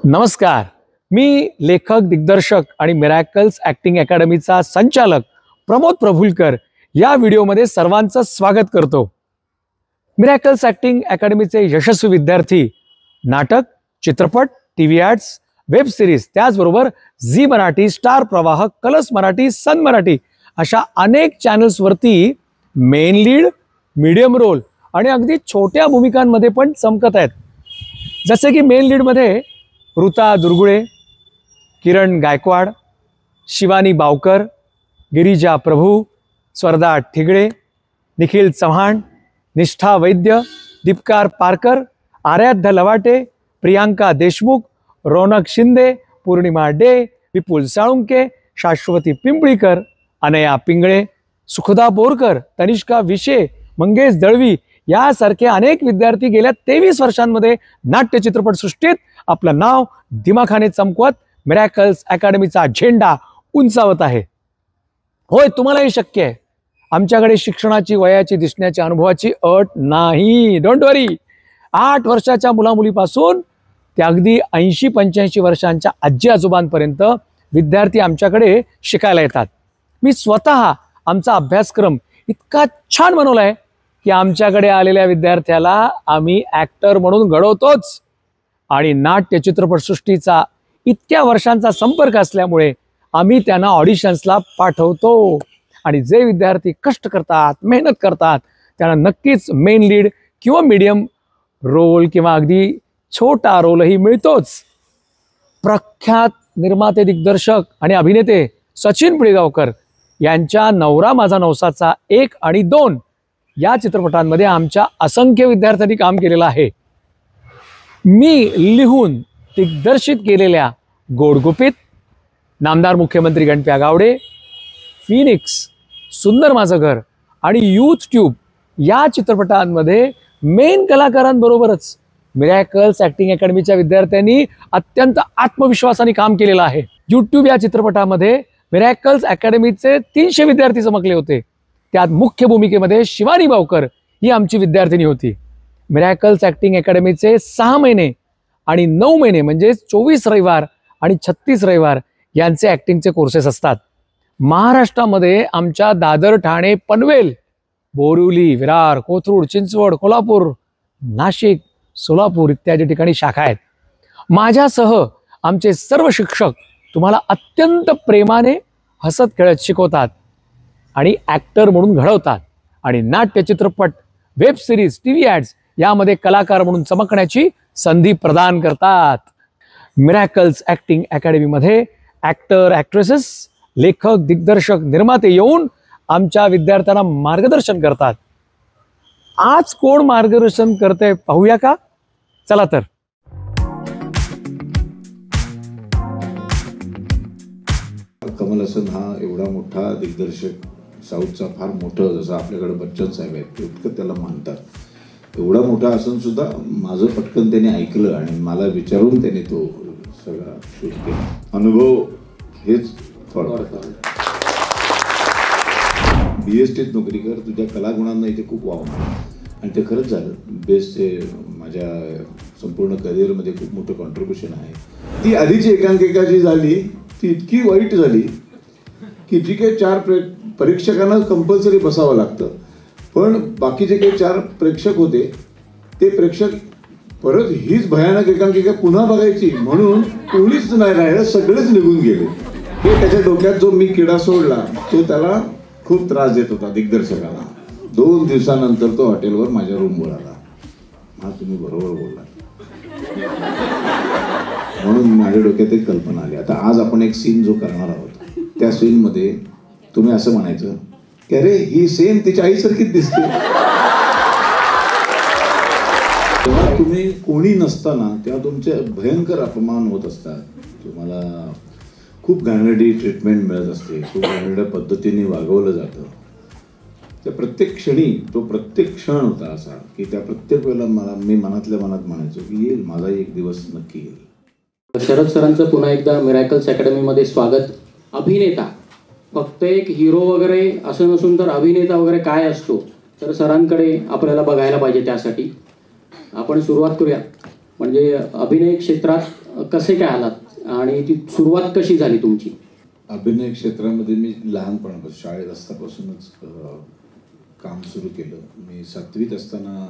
नमस्कार, मी लेखक, दिग्दर्शक आणि मिरॅकल्स ॲक्टिंग अकॅडमीचा संचालक प्रमोद प्रभुलकर या व्हिडिओमध्ये सर्वांचं स्वागत करतो. मिरॅकल्स ॲक्टिंग अकॅडमीचे यशस्वी विद्यार्थी नाटक, चित्रपट, टीव्ही ॲड्स, वेब सिरीज, त्याचबरोबर झी मराठी, स्टार प्रवाह, कलर्स मराठी, सन मराठी अशा अनेक चॅनल्सवरती मेन लीड, मीडियम रोल आणि अगदी छोट्या भूमिकांमध्ये पण चमकत आहेत. जसे की मेन लीडमध्ये ऋता दुर्गुळे, किरण गायकवाड, शिवानी बावकर, गिरिजा प्रभू, स्वर्धा ठिगळे, निखिल चव्हाण, निष्ठा वैद्य, दीपकार पारकर, आराध्य लवाटे, प्रियांका देशमुख, रौनक शिंदे, पूर्णिमा डे, विपुल साळुंके, शाश्वती पिंपळीकर, अनया पिंगळे, सुखदा बोरकर, तनिष्का विशे, मंगेश दळवी यासारखे अनेक विद्यार्थी गेल्या 23 वर्षांमध्ये नाट्य चित्रपटसृष्टीत आपलं नाव दिमाखाने चमकवत मिरॅकल्स अकॅडमीचा झेंडा उंचावत आहे. होय, तुम्हालाही शक्य आहे. आमच्याकडे शिक्षणाची, वयाची, दिसण्याची, अनुभवाची अट नाही. डोंट वरी. 8 वर्षाच्या मुलामुलीपासून ते अगदी 80-85 वर्षांच्या आजी आजोबांपर्यंत विद्यार्थी आमच्याकडे शिकायला येतात. मी स्वतः आमचा अभ्यासक्रम इतका छान बनवलाय की आमच्याकडे आलेल्या विद्यार्थ्याला आम्ही ॲक्टर म्हणून घडवतोच. आणि नाट्य चित्रपटसृष्टीचा इतक्या वर्षांचा संपर्क असल्यामुळे आम्ही त्यांना ऑडिशन्सला पाठवतो. आणि जे विद्यार्थी कष्ट करतात, मेहनत करतात, त्यांना नक्कीच मेन लीड किंवा मीडियम रोल किंवा अगदी छोटा रोलही मिळतोच. प्रख्यात निर्माते, दिग्दर्शक आणि अभिनेते सचिन पिळगावकर यांच्या नवरा माझा नवसाचा 1 आणि 2 या चित्रपटांमध्ये आमच्या असंख्य विद्यार्थ्यांनी काम केलेलं आहे. मी लिहून दिग्दर्शित केलेल्या गोडगुपित, नामदार मुख्यमंत्री गणप्या गावडे, फिनिक्स, सुंदर माझं घर आणि यूथ ट्यूब या चित्रपटांमध्ये मेन कलाकारांबरोबरच मिरॅकल्स ॲक्टिंग अकॅडमीच्या विद्यार्थ्यांनी अत्यंत आत्मविश्वासाने काम केलेलं आहे. यूट्यूब या चित्रपटामध्ये मिरॅकल्स अकॅडमीचे 300 विद्यार्थी चमकले होते. त्यात मुख्य भूमिकेमध्ये शिवानी बावकर ही आमची विद्यार्थिनी होती. मिरॅकल्स ॲक्टिंग अकॅडमीचे 6 महिने आणि 9 महिने म्हणजे 24 रविवार आणि 36 रविवार यांचे ॲक्टिंगचे कोर्सेस असतात. महाराष्ट्रामध्ये आमच्या दादर, ठाणे, पनवेल, बोरिवली, विरार, कोथरूड, चिंचवड, कोल्हापूर, नाशिक, सोलापूर इत्यादी ठिकाणी शाखा आहेत. माझ्यासह आमचे सर्व शिक्षक तुम्हाला अत्यंत प्रेमाने हसत खेळत शिकवतात आणि ॲक्टर म्हणून घडवतात आणि नाट्य, चित्रपट, वेब सिरीज, टीव्ही ॲड्स यामध्ये कलाकार म्हणून चमकण्याची संधी प्रदान करतात. मिरॅकल्स ॲक्टिंग अकॅडमीमध्ये ॲक्टर, ॲक्ट्रेसेस, लेखक, दिग्दर्शक, निर्माते येऊन आमच्या विद्यार्थ्यांना मार्गदर्शन करतात. आज कोण मार्गदर्शन करते पाहूया का? चला तर. कमल हसन हा एवढा मोठा दिग्दर्शक, साऊथचा फार मोठं, जसं आपल्याकडे बच्चन साहेब आहेत इतकं त्याला मानतात. एवढा मोठा असून सुद्धा माझं पटकन त्याने ऐकलं आणि मला विचारून त्याने तो सगळा शूट केला. अनुभव हेच फळ. BSTत नोकरी कर, तुझ्या कलागुणांना इथे खूप वाव आणि ते खरंच झालं. बेस्ट ते माझ्या संपूर्ण करिअरमध्ये खूप मोठं कॉन्ट्रीब्युशन आहे. ती आधीची एकांकिका जी झाली ती इतकी वाईट झाली की ठीक आहे, 4 परीक्षकांना कंपल्सरी बसावं लागतं, पण बाकीचे काही 4 प्रेक्षक होते ते प्रेक्षक परत हीच भयानक एकांकिका पुन्हा बघायची म्हणून कोणीच नाही राहिलं, सगळेच निघून गेले. हे त्याच्या डोक्यात जो मी किडा सोडला तो त्याला खूप त्रास देत होता दिग्दर्शकाला. 2 दिवसानंतर तो हॉटेलवर माझ्या रूमवर आला. हा, तुम्ही बरोबर बोलला म्हणून माझ्या डोक्यात एक कल्पना आली. आता आज आपण एक सीन जो करणार आहोत त्या सीनमध्ये तुम्ही असं म्हणायचं की अरे ही सेम तिच्या आईसारखीच दिसते. तेव्हा तुम्ही कोणी नसताना तेव्हा तुमचे भयंकर अपमान होत असतात. तुम्हाला खूप घाणेरडी ट्रीटमेंट मिळत असते, खूप घाणेरड्या पद्धतीने वागवलं जातं. त्या प्रत्येक क्षणी तो प्रत्येक क्षण होता असा की त्या प्रत्येक वेळेला मी मनातल्या मनात म्हणायचो की येईल, माझाही एक दिवस नक्की येईल. शरद सरांचं पुन्हा एकदा मिरॅकल्स अकॅडमीमध्ये स्वागत. अभिनेता फक्त एक हिरो वगैरे असं नसून तर अभिनेता वगैरे काय असतो तर सरांकडे आपल्याला बघायला पाहिजे. त्यासाठी आपण सुरुवात करूया. म्हणजे अभिनय क्षेत्रात कसे काय आलात आणि ती सुरुवात कशी झाली तुमची? अभिनय क्षेत्रामध्ये मी लहानपणापासून शाळेत असतापासूनच काम सुरू केलं. मी 7वीत असताना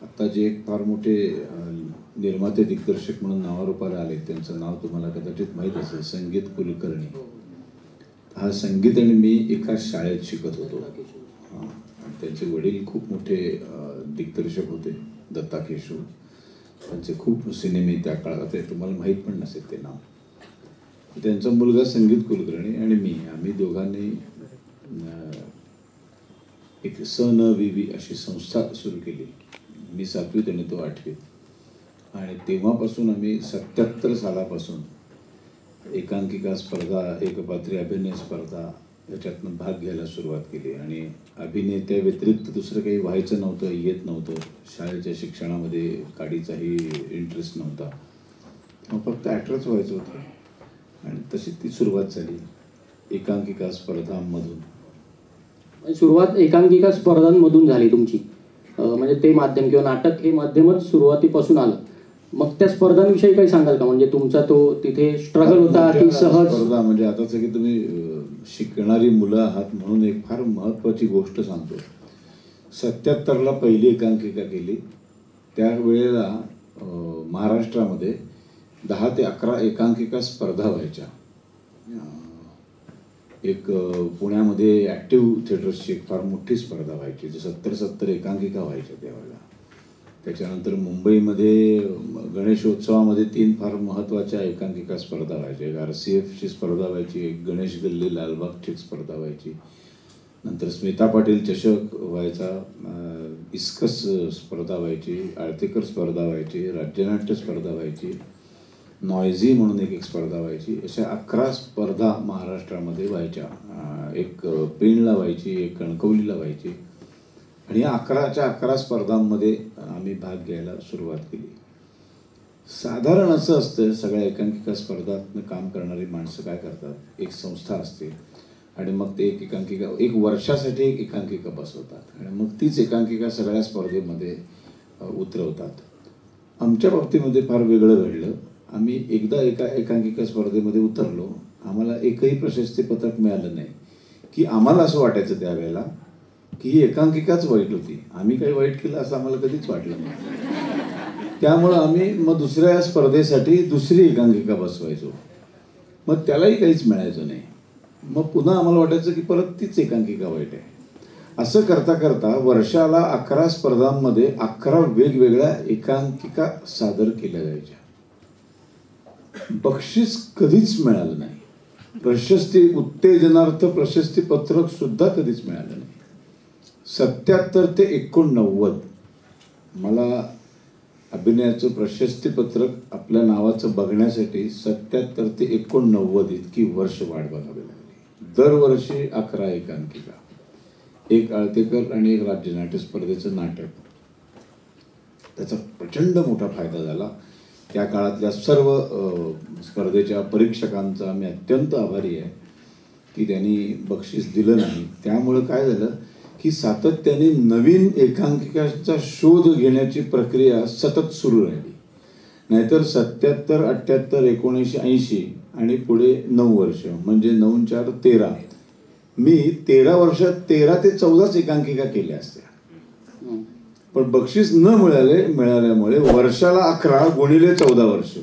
आता जे एक फार मोठे निर्माते दिग्दर्शक म्हणून नावारूपाला आले, त्यांचं नाव तुम्हाला कदाचित माहीत असेल, संगीत कुलकर्णी. हा संगीत आणि मी एकाच शाळेत शिकत होतो. आणि त्यांचे वडील खूप मोठे दिग्दर्शक होते, दत्ता केशव. त्यांचे खूप सिनेमे त्या काळात, ते तुम्हाला माहीत पण नसेल ते नाव. त्यांचा मुलगा संगीत कुलकर्णी आणि मी, आम्ही दोघांनी एक स.न.वि.वि. अशी संस्था सुरू केली. मी 7वीत आणि तो 8वीत. आणि तेव्हापासून आम्ही 77 सालापासून एकांकिका स्पर्धा, एकपात्री अभिनय स्पर्धा याच्यातनं भाग घ्यायला सुरुवात केली. आणि अभिनेत्या व्यतिरिक्त दुसरं काही व्हायचं नव्हतं, येत नव्हतं. शाळेच्या शिक्षणामध्ये काडीचाही इंटरेस्ट नव्हता, मग फक्त ॲक्टरच व्हायचं होतं. आणि तशी ती सुरुवात झाली एकांकिका स्पर्धांमधून. सुरुवात एकांकिका स्पर्धांमधून झाली तुमची, म्हणजे ते माध्यम किंवा नाटक हे माध्यमच सुरुवातीपासून आलं. मग त्या स्पर्धांविषयी काही सांगाल का? म्हणजे तुमचा तो तिथे स्ट्रगल होता की सहज? स्पर्धा म्हणजे आता सगळी तुम्ही शिकणारी मुलं आहात म्हणून एक फार महत्त्वाची गोष्ट सांगतो. 77ला पहिली एकांकिका केली. त्यावेळेला महाराष्ट्रामध्ये 10 ते 11 एकांकिका स्पर्धा व्हायच्या. एक पुण्यामध्ये ॲक्टिव्ह थिएटर्सची एक फार मोठी स्पर्धा व्हायची, जी 70 एकांकिका व्हायच्या त्यावेळेला. त्याच्यानंतर मुंबईमध्ये गणेशोत्सवामध्ये 3 फार महत्त्वाच्या एकांकिका स्पर्धा व्हायच्या. एक RCFची स्पर्धा व्हायची, एक गणेश गल्ली लालबागची स्पर्धा व्हायची, नंतर स्मिता पाटील चषक व्हायचा, इस्कस स्पर्धा व्हायची, आळतेकर स्पर्धा व्हायची, राज्यनाट्य स्पर्धा व्हायची, नॉयझी म्हणून एक स्पर्धा व्हायची. अशा 11 स्पर्धा महाराष्ट्रामध्ये व्हायच्या. एक पेणला व्हायची, एक कणकवलीला व्हायची. आणि या 11च्या 11 स्पर्धांमध्ये आम्ही भाग घ्यायला सुरुवात केली. साधारण असं असतं, सगळ्या एकांकिका स्पर्धातनं काम करणारी माणसं काय करतात, एक संस्था असते आणि मग ते एक एकांकिका, एक वर्षासाठी एक एकांकिका बसवतात आणि मग तीच एकांकिका सगळ्या स्पर्धेमध्ये उतरवतात. आमच्या बाबतीमध्ये फार वेगळं घडलं. आम्ही एकदा एका एकांकिका स्पर्धेमध्ये उतरलो, आम्हाला एकही प्रशस्तीपत्रक मिळालं नाही. की आम्हाला असं वाटायचं त्यावेळेला की ही एकांकिकाच वाईट होती, आम्ही काही वाईट केलं असं आम्हाला कधीच वाटलं नाही. त्यामुळं आम्ही मग दुसऱ्या स्पर्धेसाठी दुसरी एकांकिका बसवायचो, मग त्यालाही काहीच मिळायचं नाही. मग पुन्हा आम्हाला वाटायचं की परत तीच एकांकिका वाईट आहे. असं करता करता वर्षाला 11 स्पर्धांमध्ये 11 वेगवेगळ्या एकांकिका सादर केल्या जायच्या. बक्षीस कधीच मिळालं नाही. प्रशस्ती, उत्तेजनार्थ प्रशस्तीपत्रक सुद्धा कधीच मिळालं नाही. 77 ते 89 मला अभिनयाचं प्रशस्तीपत्रक आपल्या नावाचं बघण्यासाठी 77 ते 89 इतकी वर्ष वाट बघावी लागली. दरवर्षी 11 एकांकिका, एक आळतेकर आणि एक राज्यनाट्य स्पर्धेचं नाटक. त्याचा प्रचंड मोठा फायदा झाला. त्या काळातल्या सर्व स्पर्धेच्या परीक्षकांचा मी अत्यंत आभारी आहे की त्यांनी बक्षीस दिलं नाही. त्यामुळं काय झालं की सातत्याने नवीन एकांकिकांचा शोध घेण्याची प्रक्रिया सतत सुरू राहिली. नाहीतर 77, 78, 1980 आणि पुढे 9 वर्ष म्हणजे 9, 4, 13. मी 13 वर्षात 13 ते 14 एकांकिका केल्या असत्या. पण बक्षीस न मिळाल्यामुळे वर्षाला 11 गुणिले 14 वर्ष.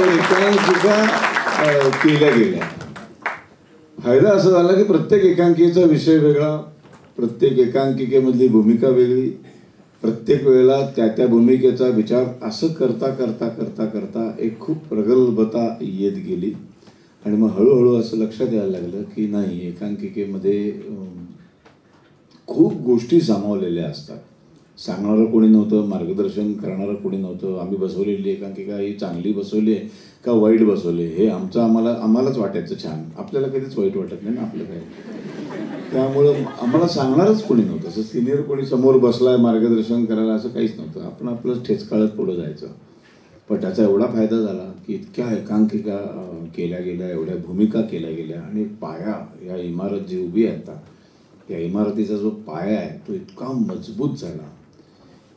एकांकिका केल्या गेल्या. फायदा असा झाला की प्रत्येक एकांकिकेचा विषय वेगळा, प्रत्येक एकांकिकेमधली भूमिका वेगळी, प्रत्येक वेळेला त्या भूमिकेचा विचार असं करता करता करता करता एक खूप प्रगल्भता येत गेली. आणि मग हळूहळू असं लक्षात यायला लागलं की नाही, एकांकिकेमध्ये खूप गोष्टी सामावलेल्या असतात. सांगणारं कोणी नव्हतं, मार्गदर्शन करणारं कोणी नव्हतं. आम्ही बसवलेली एकांकिका ही चांगली बसवली आहे का वाईट बसवले हे आम्हालाच वाटायचं छान. आपल्याला कधीच वाईट वाटत नाही ना आपलं काय. त्यामुळं आम्हाला सांगणारच कोणी नव्हतं. असं सिनियर कोणी समोर बसलाय मार्गदर्शन करायला असं काहीच नव्हतं. आपण आपलं ठेचकाळत पुढं जायचं. पण त्याचा एवढा फायदा झाला की इतक्या एकांकिका केल्या गेल्या, एवढ्या भूमिका केल्या गेल्या आणि पाया, या इमारत जी उभी आहे आता या इमारतीचा जो पाया आहे तो इतका मजबूत झाला,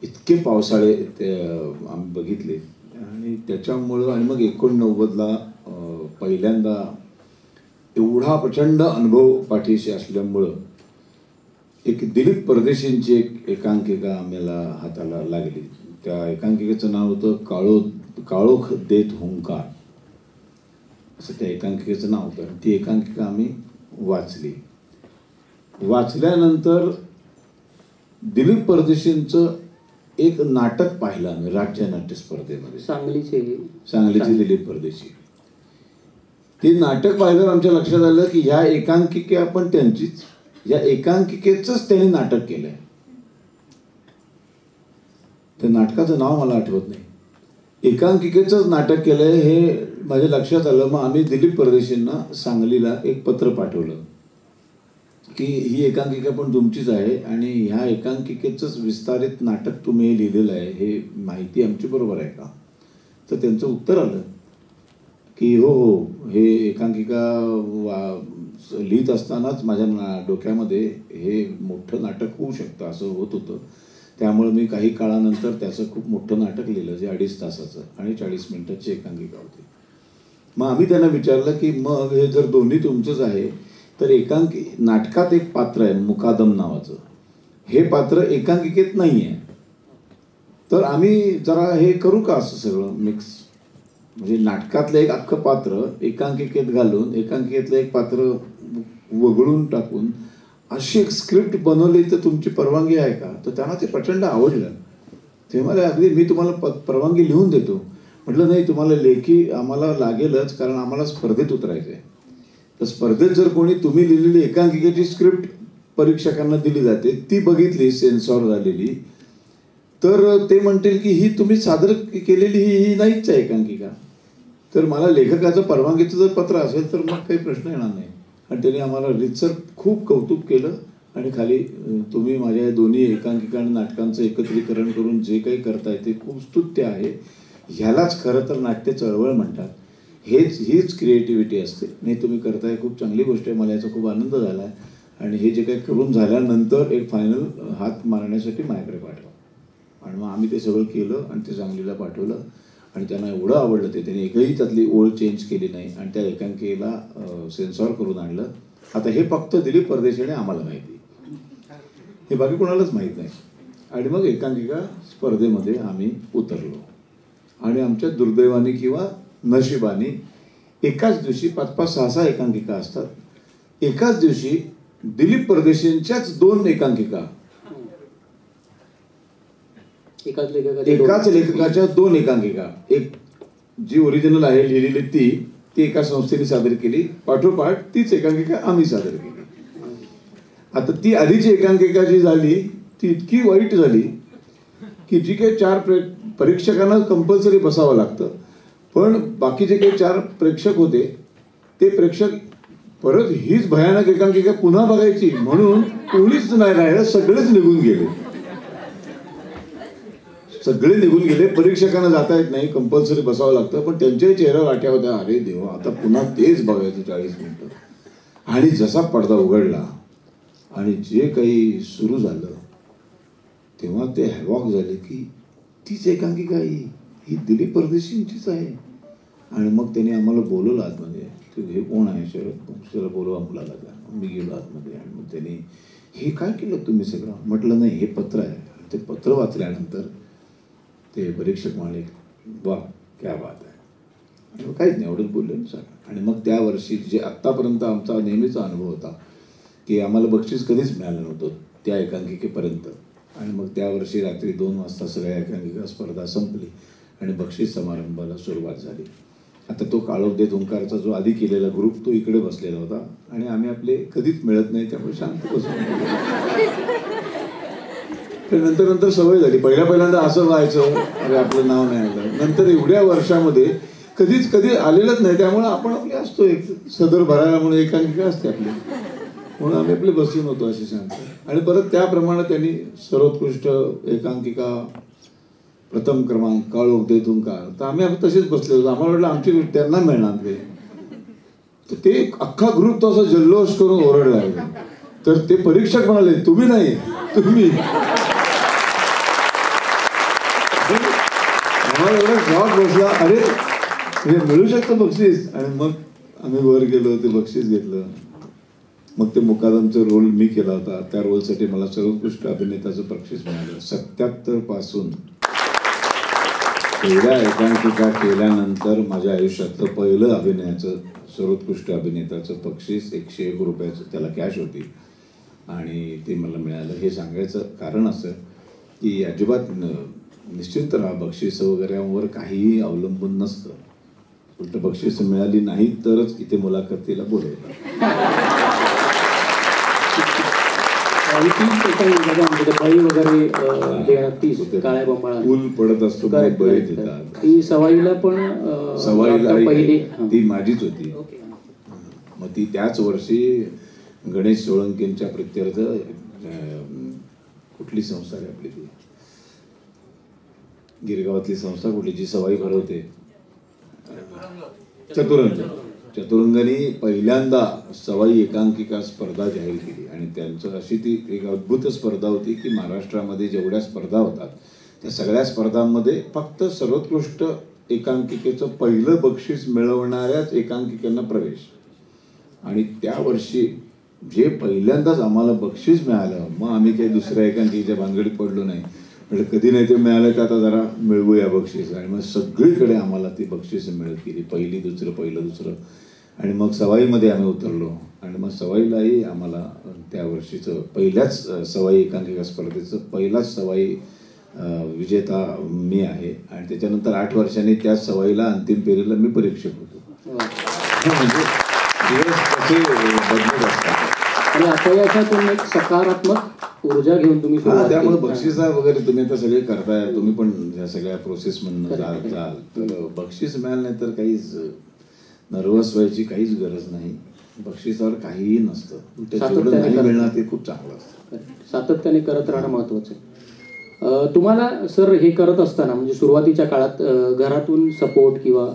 इतके पावसाळे ते आम्ही बघितले आणि त्याच्यामुळं आणि मग 89ला पहिल्यांदा एवढा प्रचंड अनुभव पाठीशी असल्यामुळं एक दिलीप परदेशींची एक एकांकिका आम्हाला हाताला लागली. त्या एकांकिकेचं नाव होतं काळोख देत हुंकार, असं त्या एकांकिकेचं नाव होतं. ती एकांकिका आम्ही वाचली. वाचल्यानंतर दिलीप परदेशींचं एक नाटक पाहिलं आम्ही राज्य नाट्य स्पर्धेमध्ये, सांगलीचे दिलीप परदेशी. ते नाटक पाहिल्यावर आमच्या लक्षात आलं की ह्या एकांकिका पण त्यांचीच, या एकांकिकेचंच त्यांनी नाटक केलंय. त्या नाटकाचं नाव मला आठवत नाही, एकांकिकेचंच नाटक केलंय हे माझ्या लक्षात आलं. मग आम्ही दिलीप परदेशींना सांगलीला एक पत्र पाठवलं की ही एकांकिका पण तुमचीच आहे आणि ह्या एकांकिकेचंच विस्तारित नाटक तुम्ही हे लिहिलेलं आहे, हे माहिती आमची बरोबर आहे का? तर त्यांचं उत्तर आलं की हो हो, हे एकांकिका लिहित असतानाच माझ्या डोक्यामध्ये हे मोठं नाटक होऊ शकतं असं होत होतं. त्यामुळे मी काही काळानंतर त्याचं खूप मोठं नाटक लिहिलं जे 2.5 तासाचं आणि 40 मिनिटाची एकांकिका होती. मग आम्ही त्यांना विचारलं की मग हे जर दोन्ही तुमचंच आहे तर नाटकात एक पात्र आहे मुकादम नावाचं, हे पात्र एकांकिकेत नाही आहे, तर आम्ही जरा हे करू का असं सगळं मिक्स, म्हणजे नाटकातलं एक अख्खं पात्र एकांकिकेत घालून एकांकिकेतलं एक पात्र वगळून टाकून अशी एक स्क्रिप्ट बनवली तर तुमची परवानगी आहे का? तर त्यांना ते प्रचंड आवडलं. ते मला अगदी मी तुम्हाला परवानगी लिहून देतो. म्हटलं नाही, तुम्हाला लेखी आम्हाला लागेलच, कारण आम्हाला स्पर्धेत उतरायचं आहे. तर स्पर्धेत जर कोणी तुम्ही लिहिलेली एकांकिकेची स्क्रिप्ट परीक्षकांना दिली जाते, ती बघितली सेन्सॉर झालेली, तर ते म्हणतील की ही तुम्ही सादर केलेली ही नाहीच आहे एकांकिका. तर मला लेखकाचं परवानगीचं जर पत्र असेल तर मग काही प्रश्न येणार नाही. आणि त्यांनी आम्हाला रीतसर खूप कौतुक केलं आणि खाली तुम्ही माझ्या दोन्ही एकांकिका आणि नाटकांचं एकत्रीकरण करून जे काही करताय ते खूप स्तुत्य आहे, ह्यालाच खरं तर नाट्य चळवळ म्हणतात, हीच क्रिएटिव्हिटी असते. नाही, तुम्ही करताय, खूप चांगली गोष्ट आहे, मला याचा खूप आनंद झाला आहे. आणि हे जे काही करून झाल्यानंतर एक फायनल हात मारण्यासाठी माझ्याकडे पाठवा. आणि मग आम्ही ते सगळं केलं आणि ते सांगलीला पाठवलं आणि त्यांना एवढं आवडलं ते, त्यांनी एकही त्यातली ओळ चेंज केली नाही आणि त्या एकांकिकेला सेन्सॉर करून आणलं. आता हे फक्त दिलीप परदेशीने आम्हाला माहिती, हे बाकी कोणालाच माहीत नाही. आणि मग एकांकिका स्पर्धेमध्ये आम्ही उतरलो आणि आमच्या दुर्दैवाने किंवा नशिबाने एकाच दिवशी 5-5, 6-6 एकांकिका असतात. एकाच दिवशी दिलीप परदेशींच्याच 2 एकांकिका, एकाच लेखकाच्या 2 एकांकिका, एक जी ओरिजिनल आहे लिहिलेली ती एका संस्थेने सादर केली, पाठोपाठ तीच एकांकिका आम्ही सादर केली. आता ती आधीची एकांकिका जी झाली ती इतकी वाईट झाली की जी काही 4 परीक्षकांना कंपल्सरी बसावं लागतं, पण बाकीचे काही 4 प्रेक्षक होते ते प्रेक्षक परत हीच भयानक एकांकिका पुन्हा बघायची म्हणून कोणीच नाही राहिलं, सगळेच निघून गेले. सगळे निघून गेले, परीक्षकांना जाता येत नाही, कंपल्सरी बसावं लागतं. पण त्यांच्याही चेहऱ्यावर आठ्या होत्या, अरे देवा आता पुन्हा तेच बघायचं 40 मिनिटं. आणि जसा पडदा उघडला आणि जे काही सुरू झालं तेव्हा ते हॅवॉक झाले की तीच एकांकिका ही दिलीप परदेशींचीच आहे. आणि मग त्यांनी आम्हाला बोलवलं आतमध्ये, हे कोण आहे शरद बोलवा मुलाला. मी गेलो आतमध्ये आणि मग त्यांनी हे काय केलं तुम्ही सगळं? म्हटलं नाही, हे पत्र आहे. ते पत्र वाचल्यानंतर ते परीक्षक म्हणाले, वा क्या बात आहे. आणि काहीच नाही, एवढंच बोलले सगळं. आणि मग त्या वर्षी जे आत्तापर्यंत आमचा नेहमीचा अनुभव होता की आम्हाला बक्षीस कधीच मिळालं नव्हतं त्या एकांकिकेपर्यंत. आणि मग त्या वर्षी रात्री 2 वाजता सगळ्या एकांकिका स्पर्धा संपली आणि बक्षीस समारंभाला सुरुवात झाली. आता तो काळोख देत ओंकारचा जो आधी केलेला ग्रुप तो इकडे बसलेला होता आणि आम्ही आपले कधीच मिळत नाही त्यामुळे शांत बसलो. तर नंतर सवय झाली. पहिल्यांदा असं व्हायचं, अरे आपलं नाव नाही आलं. नंतर एवढ्या वर्षामध्ये कधी आलेलंच नाही, त्यामुळे आपण आपले असतो एक सदर भरायला म्हणून एकांकिका असते आपली, म्हणून आम्ही आपले बसून होतो असे शांत. आणि परत त्याप्रमाणे त्यांनी सर्वोत्कृष्ट एकांकिका प्रथम क्रमांक काळोख देत ओंकार, तर आम्ही तसेच बसले होतो. आम्हाला वाटलं आमची त्यांना मिळणार ते. तर ते अख्खा ग्रुप तो असं जल्लोष करून ओरडला तर ते परीक्षक म्हणाले तुम्ही नाही, तुम्ही. मला एवढा शॉक बसला, अरे हे मिळू शकतं बक्षीस. आणि मग आम्ही वर गेलो, ते बक्षीस घेतलं. मग ते मुकादमचा रोल मी केला होता, त्या रोलसाठी मला सर्वोत्कृष्ट अभिनेताचं बक्षीस मिळालं. 77 पासून एवढ्या एकांकिका केल्यानंतर माझ्या आयुष्यातलं पहिलं अभिनयाचं सर्वोत्कृष्ट अभिनेताचं बक्षीस 101 रुपयाचं त्याला कॅश होती आणि ते मला मिळालं. हे सांगायचं कारण असं की अजिबात निश्चित राहा, बक्षीस वगैरेवर काहीही अवलंबून नसतं. उलट बक्षीस मिळाली नाही तरच इथे मुलाखतीला बोलवलं. 30 सेकंद बळी वगैरे देण्यात 30 काळ्या बंबाळा ऊल पडत असतो बळी देतात. ती सवाईला पण सवाईला पहिली ती माझीच होती. मग ती त्याच वर्षी गणेश सोळंकेंच्या प्रित्यर्थ कुठली संस्था आहे आपली, ती गिरगावातली संस्था कुठली जी सवाई भरवते, चतुरंगाने पहिल्यांदा सवाई एकांकिका स्पर्धा जाहीर केली. आणि त्यांचं अशी ती एक अद्भुत स्पर्धा होती की महाराष्ट्रामध्ये जेवढ्या स्पर्धा होतात त्या सगळ्या स्पर्धांमध्ये फक्त सर्वोत्कृष्ट एकांकिकेचं पहिलं बक्षीस मिळवणाऱ्याच एकांकिकांना प्रवेश. आणि त्या वर्षी जे पहिल्यांदाच आम्हाला बक्षीस मिळालं, मग आम्ही काही दुसऱ्या एकांकिकेच्या भानगडीत पडलो नाही. म्हणजे कधी नाही ते मिळालं का आता जरा मिळवूया बक्षीस. आणि मग सगळीकडे आम्हाला ती बक्षीस मिळत गेली, पहिली दुसरं पहिलं दुसरं. आणि मग सवाईमध्ये आम्ही उतरलो आणि मग सवाईलाही आम्हाला त्या वर्षीचं पहिल्याच सवाई एकांकिका स्पर्धेचं पहिलाच सवाई विजेता मी आहे. आणि त्याच्यानंतर 8 वर्षांनी त्याच सवाईला अंतिम फेरीला मी परीक्षक होतो. म्हणजे दिवस कसे बदलत असतात. आणि अपयशातून एक सकारात्मक ऊर्जा घेऊन तुम्ही त्यामुळे बक्षिसा वगैरे तुम्ही आता सगळे करताय, तुम्ही पण या सगळ्या प्रोसेस मधनं जाल तर बक्षीस मिळालं नाही तर काहीच नर्वस व्हायची काहीच गरज नाही. बक्षिसावर काहीही नसतं, जेवढं नाही मिळणार ते खूप चांगलं असतं. सातत्याने करत राहणं महत्वाचं आहे. तुम्हाला सर हे करत असताना म्हणजे सुरुवातीच्या काळात घरातून सपोर्ट किंवा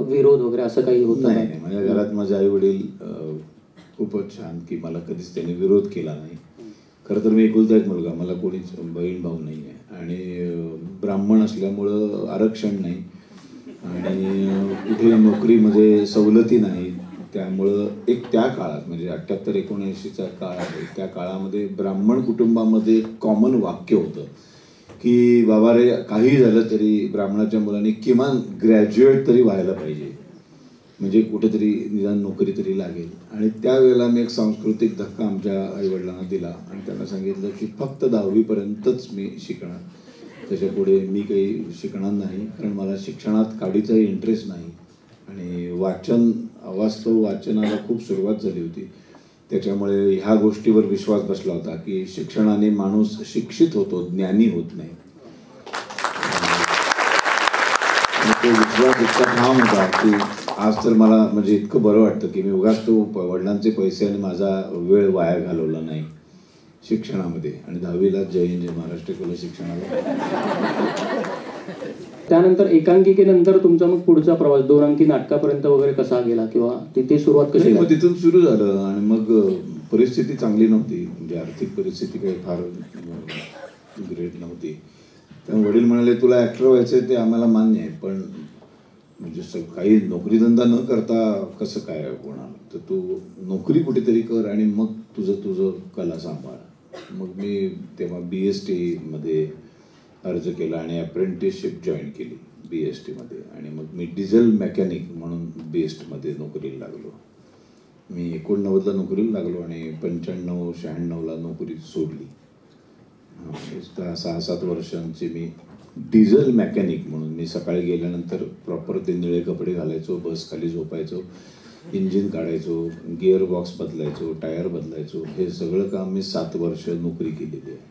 विरोध वगैरे असं काही होतं? नाही, माझ्या घरात माझे आई वडील खूपच छान की मला कधीच त्यांनी विरोध केला नाही. खरं तर मी एकुलता एक मुलगा, मला कोणीच बहीण भाऊ नाही आहे आणि ब्राह्मण असल्यामुळं आरक्षण नाही आणि कुठे नोकरीमध्ये सवलती नाही. त्यामुळं एक त्या काळात म्हणजे 78-79चा काळ आहे, त्या काळामध्ये ब्राह्मण कुटुंबामध्ये एक कॉमन वाक्य होतं की बाबा रे काही झालं तरी ब्राह्मणाच्या मुलांनी किमान ग्रॅज्युएट तरी व्हायला पाहिजे, म्हणजे कुठेतरी निदान नोकरी तरी लागेल. आणि त्यावेळेला मी एक सांस्कृतिक धक्का आमच्या आईवडिलांना दिला आणि त्यांना सांगितलं की फक्त 10वीपर्यंतच मी शिकणार, त्याच्यापुढे मी काही शिकणार नाही, कारण मला शिक्षणात काडीचाही इंटरेस्ट नाही. आणि अवास्तव वाचनाला खूप सुरुवात झाली होती, त्याच्यामुळे ह्या गोष्टीवर विश्वास बसला होता की शिक्षणाने माणूस शिक्षित होतो, ज्ञानी होत नाही. तो विश्वास इतका ठाम होता की आज तर मला म्हणजे इतकं बरं वाटतं की मी उगाच तो वडिलांचे पैसे आणि माझा वेळ वाया घालवला नाही शिक्षणामध्ये. आणि 10वीला जय हिंद जय महाराष्ट्र केलं शिक्षणाला. त्यानंतर एकांकिकेनंतर तुमचा मग पुढचा प्रवास 2 अंकी नाटकापर्यंत वगैरे कसा गेला किंवा तिथे सुरुवात कशी? मग तिथून सुरू झालं आणि मग परिस्थिती चांगली नव्हती, म्हणजे आर्थिक परिस्थिती काही फार ग्रेट नव्हती. त्यामुळे वडील म्हणाले तुला ॲक्टर व्हायचं ते आम्हाला मान्य आहे, पण म्हणजे काही नोकरीधंदा न करता कसं काय होणार, तर तू नोकरी कुठेतरी कर आणि मग तुझं कला सांभाळ. मग मी तेव्हा BST मध्ये अर्ज केला आणि अप्रेंटिसशिप जॉईन केली BST मध्ये. आणि मग मी डिझेल मेकॅनिक म्हणून BST नोकरीला लागलो. मी 89ला नोकरीला लागलो आणि 95-96ला नोकरी सोडली. 6-7 वर्षांची मी डिझेल मेकॅनिक म्हणून मी सकाळी गेल्यानंतर प्रॉपर ते निळे कपडे घालायचो, बस खाली झोपायचो, इंजिन काढायचो, गिअर बॉक्स बदलायचो, टायर बदलायचो. हे सगळं काम मी 7 वर्ष नोकरी केलेली आहे.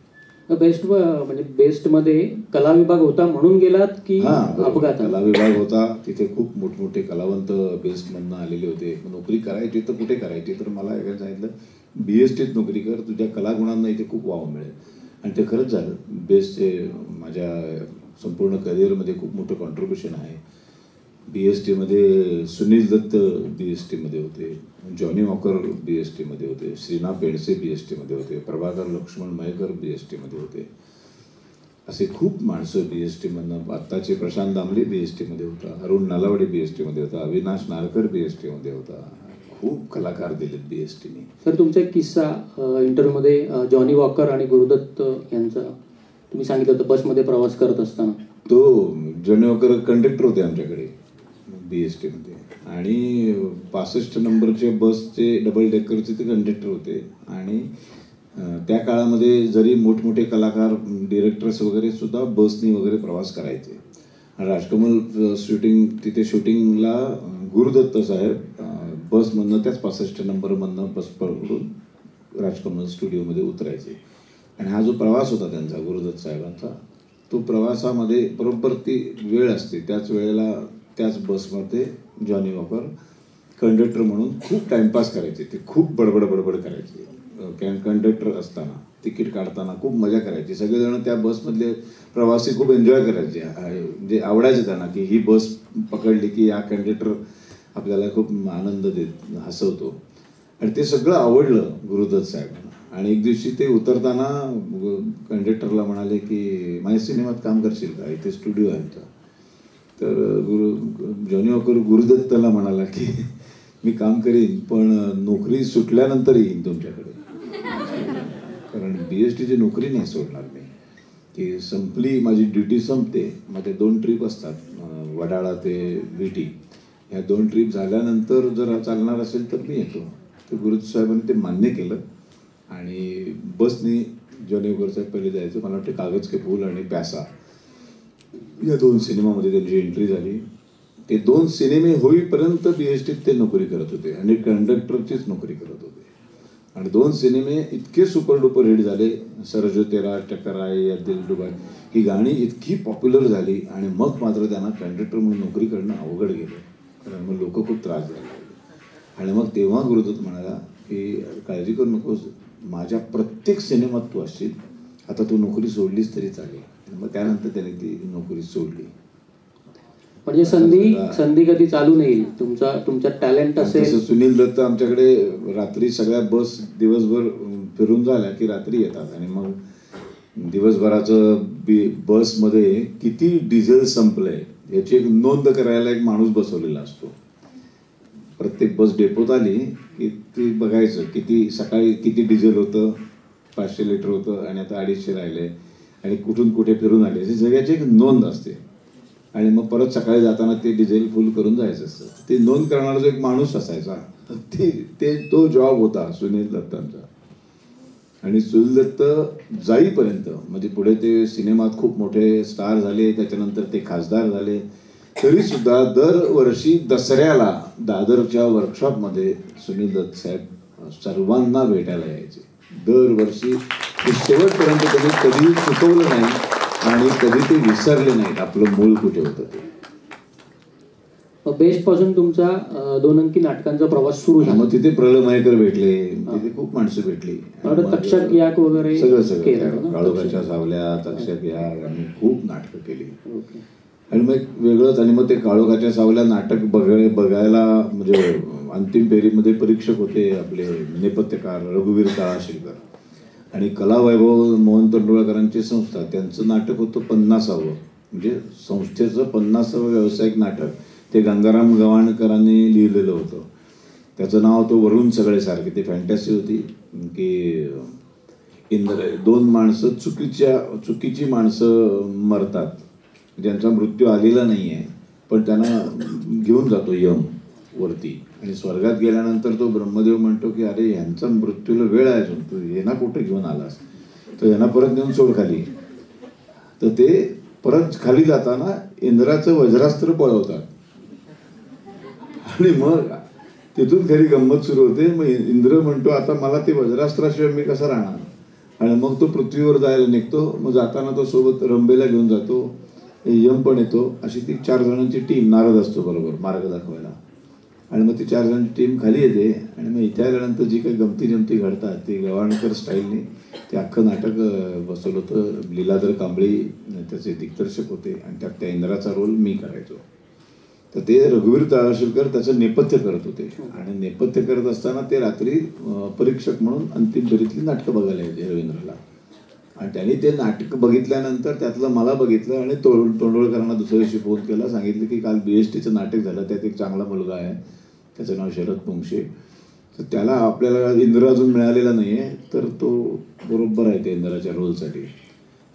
म्हणजे बेस्टमध्ये कला विभाग होता म्हणून गेलात की अपघात? कला विभाग होता, तिथे खूप मोठमोठे कलावंत बेस्टमधनं आलेले होते. नोकरी करायची तर कुठे करायची, तर मला एका सांगितलं BSTत नोकरी कर, तुझ्या कलागुणांना इथे खूप वाव मिळेल. आणि ते खरंच झालं. बेस्टचे माझ्या संपूर्ण करिअरमध्ये खूप मोठं कॉन्ट्रीब्युशन आहे. BST मध्ये सुनील दत्त BST मध्ये होते, जॉनी वॉकर BST मध्ये होते, श्रीना पेंडसे BST मध्ये होते, प्रभाकर लक्ष्मण मयेकर BST मध्ये होते. असे खूप माणसं BST मधनं. आत्ताचे प्रशांत दामले BST मध्ये होता, अरुण नलावडे BST मध्ये होता, अविनाश नारकर BST मध्ये होता. खूप कलाकार दिलेत BSTने. सर तुमचा एक किस्सा इंटरव्ह्यूमध्ये जॉनी वॉकर आणि गुरुदत्त यांचा तुम्ही सांगितलं होतं बसमध्ये प्रवास करत असताना. तो जॉनी वॉकर कंडक्टर होते आमच्याकडे BST मध्ये, आणि 65 नंबरचे बसचे डबल डेकरचे ते कंडक्टर होते. आणि त्या काळामध्ये जरी मोठमोठे कलाकार डिरेक्टर्स वगैरे सुद्धा बसनी वगैरे प्रवास करायचे. राजकमल तिथे शूटिंगला गुरुदत्त साहेब बसमधनं त्याच 65 नंबरमधनं बस पकडून राजकमल स्टुडिओमध्ये उतरायचे. आणि हा जो प्रवास होता त्यांचा गुरुदत्त साहेबांचा, तो प्रवासामध्ये बरोबर ती वेळ असते, त्याच वेळेला त्याच बसमध्ये जॉनी वॉकर कंडक्टर म्हणून खूप टाइमपास करायचे. ते खूप बडबड करायचे. कंडक्टर असताना तिकीट काढताना खूप मजा करायची. सगळेजण त्या बसमधले प्रवासी खूप एन्जॉय करायचे. म्हणजे आवडायचे त्यांना की ही बस पकडली की हा कंडक्टर आपल्याला खूप आनंद देत, हसवतो. आणि ते सगळं आवडलं गुरुदत्त साहेबांना. आणि एक दिवशी ते उतरताना कंडक्टरला म्हणाले की माझ्या सिनेमात काम करशील का, इथे स्टुडिओ आहे आमचा. तर जॉनी वॉकर गुरुदत्तला म्हणाला की मी काम करीन, पण नोकरी सुटल्यानंतर येईन तुमच्याकडे, कारण BSTची नोकरी नाही सोडणार मी. की संपली माझी ड्युटी, संपते. माझे 2 ट्रिप असतात, वडाळा ते विटी. ह्या 2 ट्रिप झाल्यानंतर जर चालणार असेल तर मी येतो. तर गुरुदत्त साहेबांनी ते मान्य केलं आणि बसनी जॉनी वॉकर साहेब पहिले जायचं. मला वाटतं कागज के फूल आणि प्यासा या 2 सिनेमामध्ये त्यांची एंट्री झाली. ते 2 सिनेमे होईपर्यंत BSTत ते नोकरी करत होते आणि कंडक्टरचीच नोकरी करत होते. आणि 2 सिनेमे इतके सुपर डुपर हिट झाले. सरजो तेरा टकराए या दिल डुबाए ही गाणी इतकी पॉप्युलर झाली. आणि मग मात्र त्यांना कंडक्टर म्हणून नोकरी करणं अवघड गेलं, कारण मग लोक खूप त्रास द्यायला लागले. आणि मग तेव्हा गुरुदत्त म्हणाला की काळजी करू नकोस, माझ्या प्रत्येक सिनेमात तू असशील, आता तू नोकरी सोडलीस तरी चालेल. मग त्यानंतर त्याने ती नोकरी सोडली. म्हणजे संधी कधी चालू नाही, तुमच्या टॅलेंट असेल. सुनील दत्त आमच्याकडे रात्री सगळ्या बस दिवसभर फिरून झाल्या की रात्री येतात. आणि मग दिवसभराचं बसमध्ये किती डिझेल संपलंय याची एक नोंद करायला एक माणूस बसवलेला असतो. प्रत्येक बस डेपोत आली की ती बघायचं किती सकाळी किती डिझेल होतं, 500 लिटर होतं आणि आता 250 राहिले, आणि कुठून कुठे फिरून आले, अशी सगळ्याची एक नोंद असते. आणि मग परत सकाळी जाताना ते डिझेल फुल करून जायचं असतं. ते नोंद करणारा जो एक माणूस असायचा, तो जॉब होता सुनील दत्तांचा. आणि सुनील दत्त जाईपर्यंत, म्हणजे पुढे ते सिनेमात खूप मोठे स्टार झाले, त्याच्यानंतर ते खासदार झाले, तरी सुद्धा दरवर्षी दसऱ्याला दादरच्या वर्कशॉपमध्ये सुनील दत्त साहेब सर्वांना भेटायला यायचे. दरवर्षी शेवटपर्यंत त्यांनी कधी चुकवलं नाही आणि कधी ते विसरले नाहीत आपलं मूळ कुठे होतं ते. बेस्ट पासून तुमचा 2 अंकी नाटकांचा प्रवास सुरू झाला. मग तिथे प्रल्हाद मयेकर भेटले, तिथे खूप माणसं भेटली. तक्षक याक वगैरे सगळं काळोखाच्या सावल्या, तक्षक याक, आणि खूप नाटकं केली. आणि मग वेगळंच. आणि मग ते काळोखाच्या सावल्या नाटक बघायला म्हणजे अंतिम फेरीमध्ये परीक्षक होते आपले नेपथ्यकार रघुवीर तळाशीकर, आणि कलावैभव मोहन तेंडुलकरांची संस्था, त्यांचं नाटक होतं 50वे, म्हणजे संस्थेचं 50वे व्यावसायिक नाटक. ते गंगाराम गवाणकरांनी लिहिलेलं होतं. त्याचं नाव होतं वरून सगळे सारखे. ते फॅन्टॅसी होती की 2 माणसं चुकीची माणसं मरतात, ज्यांचा मृत्यू आलेला नाही आहे, पण त्यांना घेऊन जातो यम वरती. आणि स्वर्गात गेल्यानंतर तो ब्रह्मदेव म्हणतो की अरे ह्यांचा मृत्यूला वेळ आहे अजून, तू यांना कुठे घेऊन आलास, तर यांना परत नेऊन सोड खाली. तर ते परत खाली जाताना इंद्राचं वज्रास्त्र पळवतात. आणि मग तिथून खरी गंमत सुरू होते. मग इंद्र म्हणतो आता मला ते वज्रास्त्राशिवाय मी कसा राहणार. आणि मग तो पृथ्वीवर जायला निघतो. मग जाताना तो सोबत रंबेला घेऊन जातो, यम पण येतो. अशी ती 4 जणांची टीम, नारद असतो बरोबर मार्ग दाखवायला. आणि मग ती 4 जणांची टीम खाली येते. आणि मग इथे आल्यानंतर जी काही गमती जमती घडतात ते गवाणकर स्टाईलने ते अख्खं नाटक बसवलं होतं. लीलाधर कांबळी त्याचे दिग्दर्शक होते, आणि त्यात त्या इंद्राचा रोल मी करायचो. तर ते रघुवीर तळाशीलकर त्याचं नेपथ्य करत होते आणि नेपथ्य करत असताना ते रात्री परीक्षक म्हणून अंतिम फेरीतली नाटकं बघायला यायचे रवींद्रला. आणि त्यांनी ते नाटक बघितल्यानंतर त्यातलं मला बघितलं आणि तोंडवळकरांना दुसऱ्या दिवशी फोन केला, सांगितलं की काल BSTचं नाटक झालं, त्यात एक चांगला मुलगा आहे, त्याचं नाव शरद पुंगशे, तर त्याला आपल्याला इंद्र अजून मिळालेला नाही आहे, तर तो बरोबर आहे त्या इंद्राच्या रोलसाठी.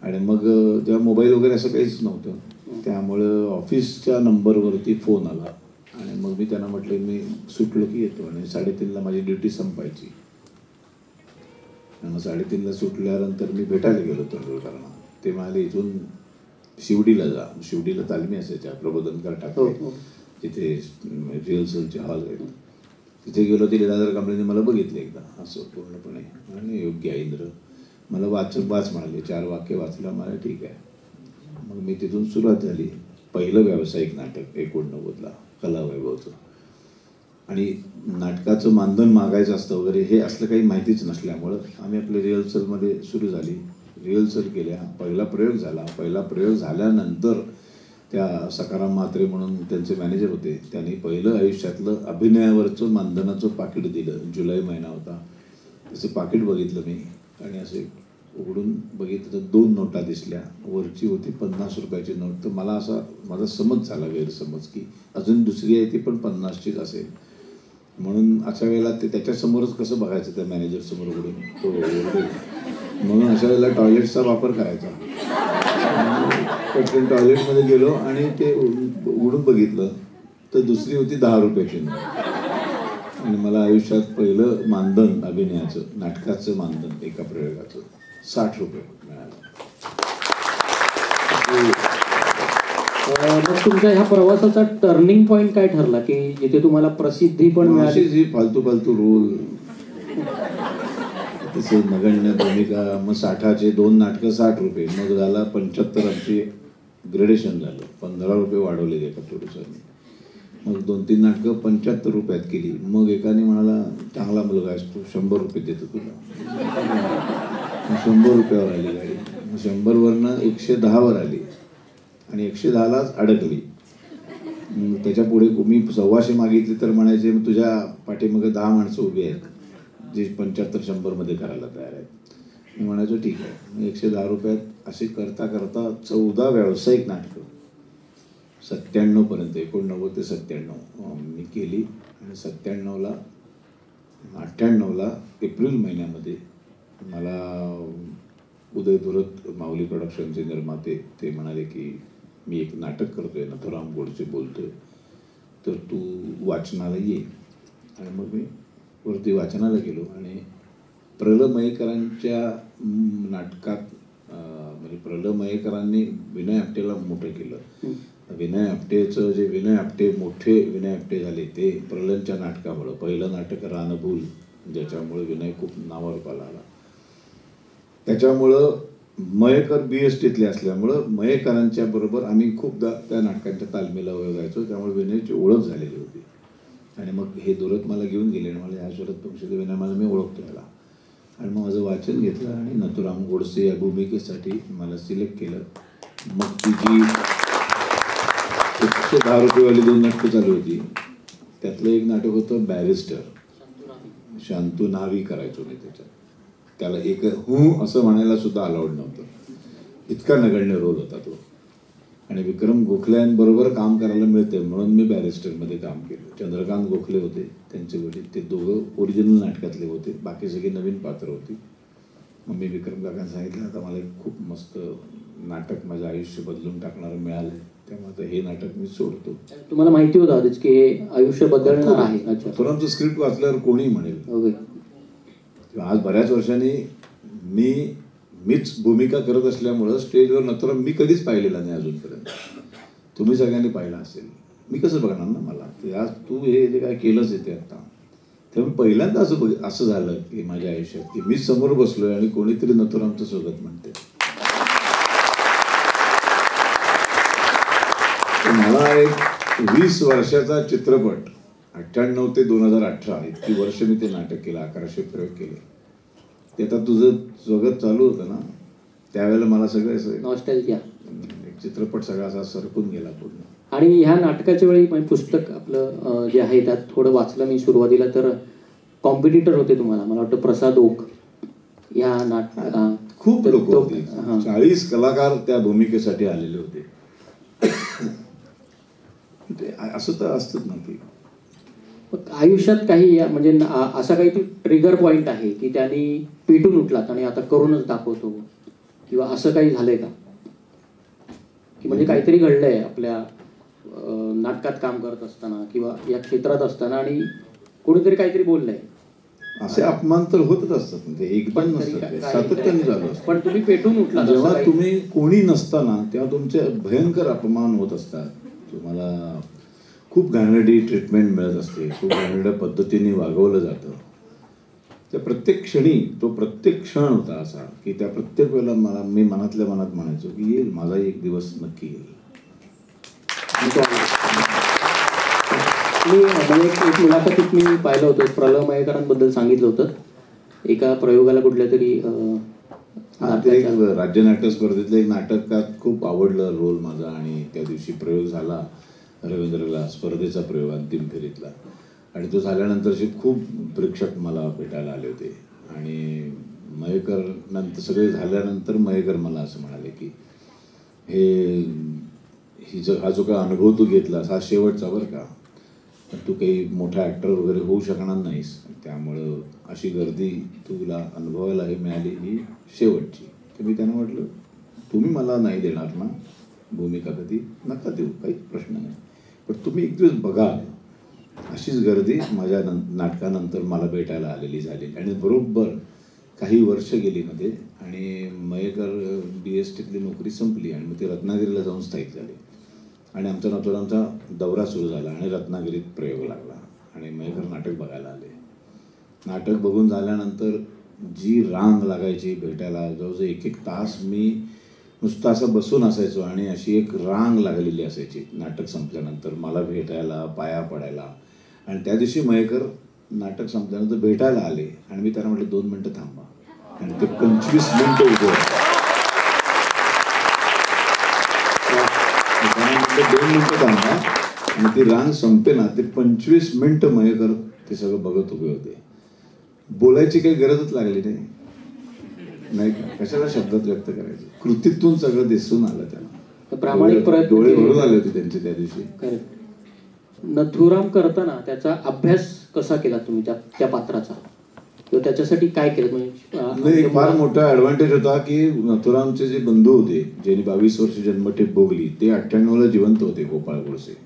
आणि मग तेव्हा मोबाईल वगैरे असं काहीच नव्हतं, त्यामुळं ऑफिसच्या नंबरवरती फोन आला आणि मग मी त्यांना म्हटलं मी सुटलो की येतो. आणि 3:30ला माझी ड्युटी संपायची. मग 3:30ला सुटल्यानंतर मी भेटायला गेलो तोंडवळकरांना. ते म्हणाले इथून शिवडीला जा. शिवडीला तालमी असायच्या प्रबोधनकार ठाकरे, तिथे रिहर्सलचे हॉल आहेत. तिथे गेलो. ते लीलाधर कांबळेने मला बघितलं एकदा असं पूर्णपणे आणि योग्य आहे इंद्र, मला वाच म्हणाले. 4 वाक्य वाचलं. मला ठीक आहे. मग मी तिथून सुरुवात झाली. पहिलं व्यावसायिक नाटक 89ला कलावैभवचं. आणि नाटकाचं मानधन मागायचं असतं वगैरे हे असलं काही माहितीच नसल्यामुळं आम्ही आपल्या रिहर्सलमध्ये सुरू झाली. रिहर्सल केल्या. पहिला प्रयोग झाला. पहिला प्रयोग झाल्यानंतर त्या सखाराम म्हात्रे म्हणून त्यांचे मॅनेजर होते, त्यांनी पहिलं आयुष्यातलं अभिनयावरचं मानधनाचं पाकिट दिलं. जुलै महिना होता. त्याचं पाकिट बघितलं मी आणि असे उघडून बघितलं तर 2 नोटा दिसल्या. वरची होती 50 रुपयाची नोट. तर मला असा माझा समज झाला, गैरसमज, की अजून दुसरी आहे ती पण 50चीच असेल. म्हणून अशा वेळेला ते त्याच्यासमोरच कसं बघायचं त्या मॅनेजर समोर उघडून तो ओरडेल, म्हणून अशा वेळेला टॉयलेटचा वापर करायचा. पटकन टॉयलेटमध्ये गेलो आणि ते उघडून बघितलं तर दुसरी होती 10 रुपयाची नोट. आणि मला आयुष्यात पहिलं मानधन अभिनयाचं, नाटकाचं मानधन एका प्रयोगाचं 60 रुपये मिळालं. मग तुमच्या ह्या प्रवासाचा टर्निंग पॉइंट काय ठरला की जिथे तुम्हाला प्रसिद्धी पण मिळाली? जी फालतू रोल, तसे नगण्य भूमिका. मग 60चे 2 नाटकं 60 रुपये. मग झाला 75 आमची ग्रेडेशन झालं. 15 रुपये वाढवले एका प्रोड्युसरने. मग 2-3 नाटकं 75 रुपयात केली. मग एकाने म्हणाला चांगला मुलगा असतो 100 रुपये देतो तुला. 100 रुपयावर आली गाडी. 100वरनं 110वर आली आणि 110लाच अडकली. त्याच्या पुढे मी 125 मागितली तर म्हणायचे तुझ्या पाठीमागे 10 माणसं उभी आहेत जे 75-100मध्ये करायला तयार आहेत. मी म्हणायचो ठीक आहे. 110 रुपयात असे करता करता 14 व्यावसायिक नाटकं 97पर्यंत 89 ते 97 मी केली. आणि 98ला एप्रिल महिन्यामध्ये मला उदय धुरत माऊली प्रोडक्शनचे निर्माते ते म्हणाले की मी एक नाटक करतोय, नथुराम गोडसे बोलतोय, तर तू वाचनाला ये. आणि मग मी वरती वाचनाला गेलो आणि प्र.ल. मयेकरांच्या नाटकात म्हणजे प्र.ल. मयेकरांनी विनय आपटेला मोठं केलं. विनय आपटेचं जे विनय आपटे मोठे विनय आपटे झाले ते प्र.ल.च्या नाटकामुळं. पहिलं नाटक रानभूल, ज्याच्यामुळे विनय खूप नावावर आला. त्याच्यामुळं मयेकर BSTतले असल्यामुळं मयेकरांच्या बरोबर आम्ही खूपदा त्या नाटकांच्या तालमीला जायचो. त्यामुळे विनयची ओळख झालेली होती. आणि मग हे धुरत मला घेऊन गेले आणि मला ह्या शरद पुंगशे विनय मला मी ओळखतो याला. आणि मग माझं वाचन घेतलं आणि नथुराम गोडसे या भूमिकेसाठी मला सिलेक्ट केलं. मग ती जी 110 रुपयेवाली 2 नाटकं चालू होती त्यातलं एक नाटक होतं बॅरिस्टर. शांतू नावी करायचो मी त्याच्यात. त्याला एक असं म्हणायला सुद्धा अलाउड नव्हतं, इतका नगण्य रोल होता तो. आणि विक्रम गोखल्यांबरोबर काम करायला मिळते म्हणून मी बॅरिस्टरमध्ये काम केलं. चंद्रकांत गोखले होते, त्यांचे वडील, ते दोघं ओरिजिनल नाटकातले होते, बाकी सगळी नवीन पात्र होती. मग मी विक्रम काकांना सांगितलं आता मला एक खूप मस्त नाटक माझं आयुष्य बदलून टाकणारं मिळालं, त्यामुळे हे नाटक मी सोडतो. तुम्हाला माहिती होतं आधीच की हे आयुष्य बदलणार आहे? अच्छा. थोरांचं स्क्रिप्ट वाचल्यावर कोणी म्हणेल. ओके. आज बऱ्याच वर्षांनी मीच भूमिका करत असल्यामुळं स्टेजवर नथुराम मी कधीच पाहिलेला नाही अजूनपर्यंत. तुम्ही सगळ्यांनी पाहिला असेल. मी कसं बघणार ना मला. आज तू हे जे काय केलंच येते आता. त्यामुळे पहिल्यांदा असं झालं की माझ्या आयुष्यात की मी समोर बसलोय आणि कोणीतरी नथुरामचं स्वागत म्हणते. मला एक 20 वर्षाचा चित्रपट 98 ते 2018 इतकी वर्ष मी ते नाटक केलं. 1100 प्रयोग केले. ते आता तुझं जगत चालू होतं ना त्यावेळेला मला सगळं असं नॉस्टॅल्जिया चित्रपट सगळा असा सरकून गेला पूर्ण. आणि ह्या नाटकाच्या वेळी म्हणजे पुस्तक आपलं जे आहे त्यात थोडं वाचलं मी सुरुवातीला, तर कॉम्पिटिटर होते तुम्हाला, मला वाटतं प्रसाद ओक या नाटकात खूप लोक होते, 40 कलाकार त्या भूमिकेसाठी आलेले होते. ते असं तर असतंच ना. ते आयुष्यात काही म्हणजे असा काही ट्रिगर पॉइंट आहे की त्यांनी पेटून उठलात आणि आता करूनच दाखवतो, किंवा असं काही झालंय का की म्हणजे काहीतरी घडलंय आपल्या नाटकात काम करत असताना किंवा या क्षेत्रात असताना आणि कोणीतरी काहीतरी बोललंय? असे अपमान तर होतच असतात, म्हणजे एकदम नसतात, ते सातत्याने चालू असतात. पण तुम्ही पेटून उठला जेव्हा तुम्ही कोणी नसताना तेव्हा तुमचे भयंकर अपमान होत असतात. तुम्हाला खूप घाणेरडी ट्रीटमेंट मिळत असते, खूप घाणेरड्या पद्धतीने वागवलं जातं. त्या प्रत्येक क्षणी तो प्रत्येक क्षण होता असा की त्या प्रत्येक वेळेला मी मनातल्या मनात म्हणायचो की येईल, माझा एक दिवस नक्की येईल. मी म्हणजे एक मुलाखतीत मी पाहिलं होतं, प्रल्हाद मयेकरांबद्दल सांगितलं होतं एका प्रयोगाला कुठल्या तरी राज्य नाट्य स्पर्धेतलं एक नाटकात खूप आवडलं रोल माझा, आणि त्या दिवशी प्रयोग झाला रवींद्रला, स्पर्धेचा प्रयोग अंतिम फेरीतला, आणि तो झाल्यानंतरचे खूप प्रेक्षक मला भेटायला आले होते. आणि मयेकर नंतर सगळे झाल्यानंतर मयेकर मला असं म्हणाले की हा जो काय अनुभव तू घेतलास हा शेवटचा बरं का, तू काही मोठा ॲक्टर वगैरे होऊ शकणार नाहीस, त्यामुळं अशी गर्दी तुला अनुभवायला मिळाली ही शेवटची. तर मी त्यांना म्हटलं, तुम्ही मला नाही देणार ना भूमिका, कधी नका देऊ, काही प्रश्न नाही, पण तुम्ही एक दिवस बघा अशीच गर्दी माझ्या नाटकानंतर मला भेटायला आलेली झाली. आणि बरोबर काही वर्ष गेली मध्ये, आणि मयेकर BSTतली नोकरी संपली आणि मग ते रत्नागिरीला जाऊन स्थायिक झाले, आणि आमचा नथुरामचा दौरा सुरू झाला आणि रत्नागिरीत प्रयोग लागला आणि मयेकर नाटक बघायला आले. नाटक बघून झाल्यानंतर जी रांग लागायची भेटायला, जवळजवळ 1-1 तास मी नुसतं असं बसून असायचो आणि अशी एक रांग लागलेली असायची नाटक संपल्यानंतर मला भेटायला, पाया पडायला. आणि त्या दिवशी मयेकर नाटक संपल्यानंतर भेटायला आले आणि मी त्यांना म्हटलं 2 मिनिटं थांबा, आणि ते 25 मिनिटं उभे होते. 2 मिनिटं थांबा आणि ती रांग संपे ना, ते 25 मिनिटं मयेकर ते सगळं बघत उभे होते. बोलायची काही गरजच लागली नाही का, कशाला शब्दात व्यक्त करायचं, कृतीतून सगळं दिसून आलं त्यांना. प्रामाणिक प्रयत्न, डोळे भरून आले होते त्यांचे त्या दिवशी. नथुराम करताना त्याचा अभ्यास कसा केला तुम्ही त्या पात्राचा, किंवा त्याच्यासाठी काय केलं? नाही, फार मोठा ऍडव्हान्टेज होता की नथुरामचे जे बंधू होते, ज्यांनी 22 वर्ष जन्मठेप भोगली, ते 98ला जिवंत होते. गोपाळ गोडसे,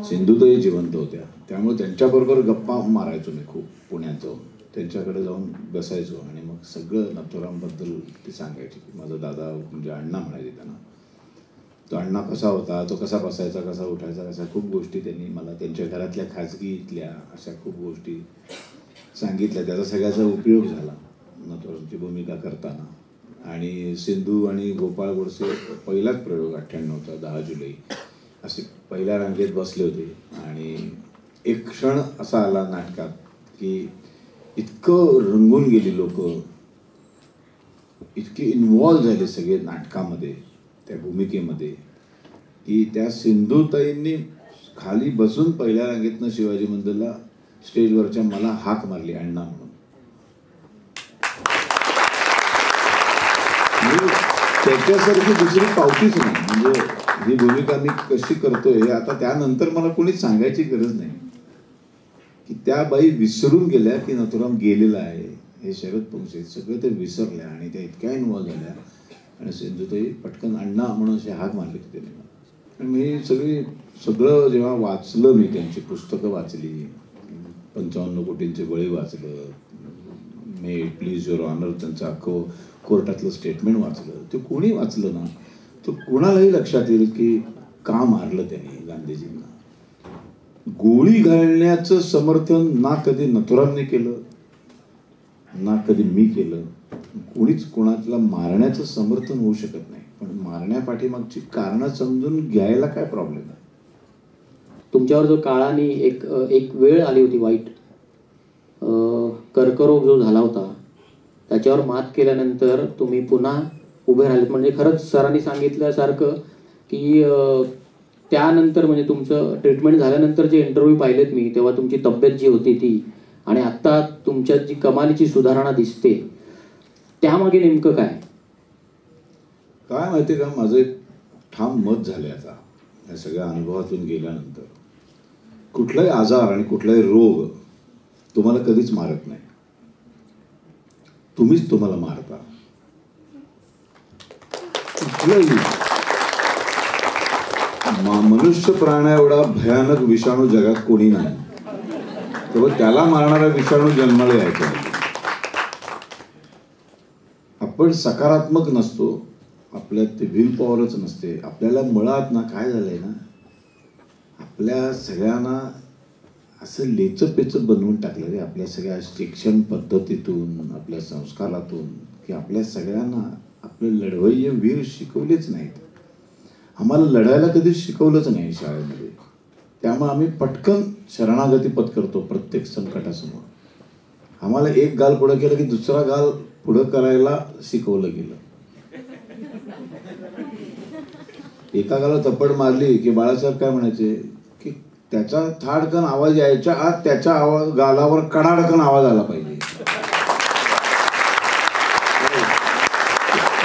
सिंधुताई जिवंत होत्या, त्यामुळे त्यांच्याबरोबर गप्पा मारायचो मी खूप. पुण्यात जाऊन त्यांच्याकडे जाऊन बसायचो आणि मग सगळं नथुरामबद्दल ते सांगायचे की माझा दादा, म्हणजे अण्णा म्हणायचे त्यांना, तो अण्णा कसा होता, तो कसा बसायचा, कसा उठायचा, कसा, खूप गोष्टी त्यांनी मला त्यांच्या घरातल्या खाजगीतल्या अशा खूप गोष्टी सांगितल्या. त्याचा सगळ्याचा उपयोग झाला नथुरामची भूमिका करताना. आणि सिंधू आणि गोपाळ गोडसे पहिलाच प्रयोग 98चा 10 जुलै असे पहिल्या रांगेत बसले होते, आणि एक क्षण असा आला नाटकात की इतकं रंगून गेली लोक, इतके इन्व्हॉल्व झाले सगळे नाटकामध्ये, त्या भूमिकेमध्ये, की त्या सिंधुताईंनी खाली बसून पहिल्या रांगेतनं शिवाजी मंदिरला स्टेजवरच्या मला हाक मारली, अण्णा म्हणून. त्याच्यासारखी दुसरी पावतीच नाही. म्हणजे ही भूमिका मी कशी करतोय हे आता त्यानंतर मला कोणीच सांगायची गरज नाही, की त्या बाई विसरून गेल्या की नथुराम गेलेला आहे. हे शरद पंक्ती सगळं ते विसरल्या आणि त्या इतक्या इन्व्हॉल्व झाल्या. आणि सिंधुताई पटकन अण्णा म्हणून अशी हाक मारली होती त्यांनी. आणि मी सगळं जेव्हा वाचलं, मी त्यांची पुस्तकं वाचली, 55 कोटींचे बळी वाचलं, मे प्लीज युअर ऑनर त्यांचं अख्खं कोर्टातलं स्टेटमेंट वाचलं. ते कोणी वाचलं ना, तर कोणालाही लक्षात येईल की का मारलं त्यांनी गांधीजींना. गोळी घालण्याचं समर्थन ना कधी नथुरामने केलं, ना कधी मी केलं. कोणीच कोणाला मारण्याचं समर्थन होऊ शकत नाही, पण मारण्यापाठीमागची कारणं समजून घ्यायला काय प्रॉब्लेम आहे. तुमच्यावर जो काळाने एक वेळ आली होती वाईट, कर्करोग जो झाला होता, त्याच्यावर मात केल्यानंतर तुम्ही पुन्हा उभे राहिलेत. म्हणजे खरंच सरांनी सांगितल्यासारखं की त्यानंतर म्हणजे तुमचं ट्रीटमेंट झाल्यानंतर जे इंटरव्ह्यू पाहिलेत मी, तेव्हा तुमची तब्येत जी होती ती आणि आत्ता तुमच्यात जी कमालीची सुधारणा दिसते, त्यामागे नेमकं काय? काय माहिती का, माझं एक ठाम मत झालंय आता या सगळ्या अनुभवातून गेल्यानंतर, कुठलाही आजार आणि कुठलाही रोग तुम्हाला कधीच मारत नाही, तुम्हीच तुम्हाला मारता. कुठलंही मनुष्य प्राण्या एवढा भयानक विषाणू जगात कोणी नाही, तेव्हा त्याला मारणारा विषाणू जन्माला यायचा. आपण सकारात्मक नसतो, आपल्यात ते विल पॉवरच नसते. आपल्याला मुळात ना काय झालंय ना, आपल्या सगळ्यांना असं लेचपेच बनवून टाकलं रे, आपल्या सगळ्या शिक्षण पद्धतीतून, आपल्या संस्कारातून, की आपल्या सगळ्यांना आपले लढवय्ये वीर शिकवलेच नाहीत. आम्हाला लढायला कधीच शिकवलंच नाही शाळेमध्ये. त्यामुळे आम्ही पटकन शरणागती पत्करतो प्रत्येक संकटासमोर. आम्हाला एक गाल पुढं केलं की दुसरा गाल पुढं करायला शिकवलं गेलं. एका गाला थप्पड मारली की बाळासाहेब काय म्हणायचे की त्याचा थाडकन आवाज यायच्या आत त्याच्या गालावर कडाडकन आवाज आला पाहिजे.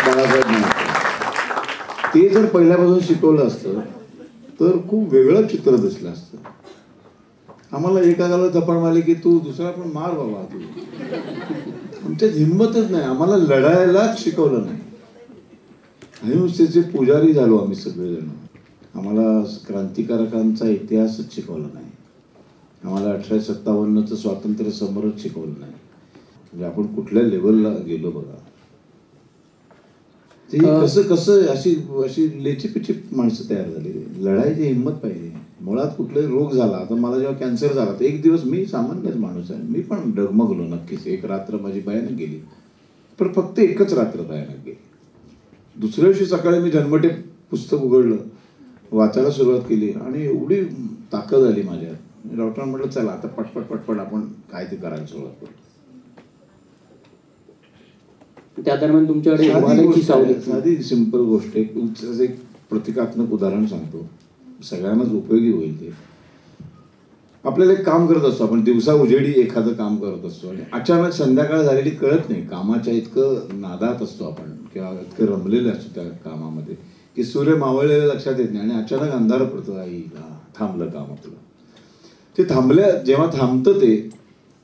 बाळासाहेब म्हणायचे. ते जर पहिल्यापासून शिकवलं असतं तर खूप वेगळं चित्र दिसलं असतं. आम्हाला एका गाला थप्पड मारली की तू दुसरा पण मार बाबा, तू. आमच्यात हिंमतच नाही, आम्हाला लढायलाच शिकवलं नाही. अहिंसेचे पुजारी झालो आम्ही सगळेजण. आम्हाला क्रांतिकारकांचा इतिहासच शिकवला नाही. आम्हाला 1857चं स्वातंत्र्य समरच शिकवलं नाही. म्हणजे आपण कुठल्या लेवलला गेलो बघा. ते कसं कसं अशी लेचीपिची माणसं तयार झाली. लढायची हिंमत पाहिजे. मुळात कुठलाही रोग झाला, आता मला जेव्हा कॅन्सर झाला तर एक दिवस, मी सामान्यच माणूस आहे, मी पण डगमगलो नक्कीच. एक रात्र माझी भयानक गेली, पण फक्त एकच रात्र भयानक गेली. दुसऱ्या दिवशी सकाळी मी जन्मटे पुस्तक उघडलं, वाचायला सुरुवात केली आणि एवढी ताकद आली माझ्यात. डॉक्टरांना म्हटलं चला आता पटपट पटपट आपण काय ते करायला सुरुवात करू. त्या दरम्यान तुमच्याकडे साधी सिंपल गोष्ट, एक प्रतिकात्मक उदाहरण सांगतो, सगळ्यांनाच उपयोगी होईल ते. आपल्याला एक काम करत असतो आपण, दिवसा उजेडी एखादं काम करत असतो आणि अचानक संध्याकाळ झालेली कळत नाही. कामाच्या इतकं नादात असतो आपण किंवा इतकं रमलेले असतो त्या कामामध्ये की सूर्य मावळलेलं लक्षात येत नाही आणि अचानक अंधार पडतो. आई थांबलं काम आपलं. ते जेव्हा थांबतं ते,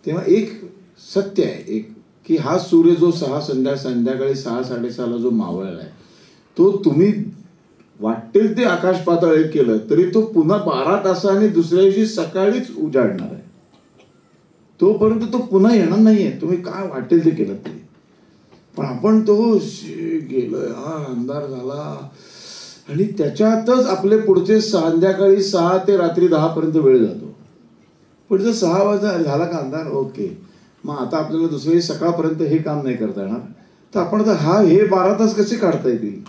तेव्हा एक सत्य आहे एक, की हा सूर्य जो संध्याकाळी 6-6:30ला जो मावळलाय, तो तुम्ही वाटेल ते आकाश पातळ केलं तरी तो पुन्हा 12 तासांनी दुसऱ्या दिवशी सकाळीच उजाडणार आहे. तोपर्यंत तो पुन्हा येणार नाहीये, तुम्ही काय वाटेल ते केलं तरी. पण आपण तो गेलोय, हा अंधार झाला आणि त्याच्यातच आपले पुढचे संध्याकाळी 6 ते रात्री 10 पर्यंत वेळ जातो. पण जर 6 वाजता झाला का अंधार, ओके, मग आता आपल्याला दुसऱ्या सकाळपर्यंत हे काम नाही करता येणार, तर आपण हे 12 तास कसे काढता येतील.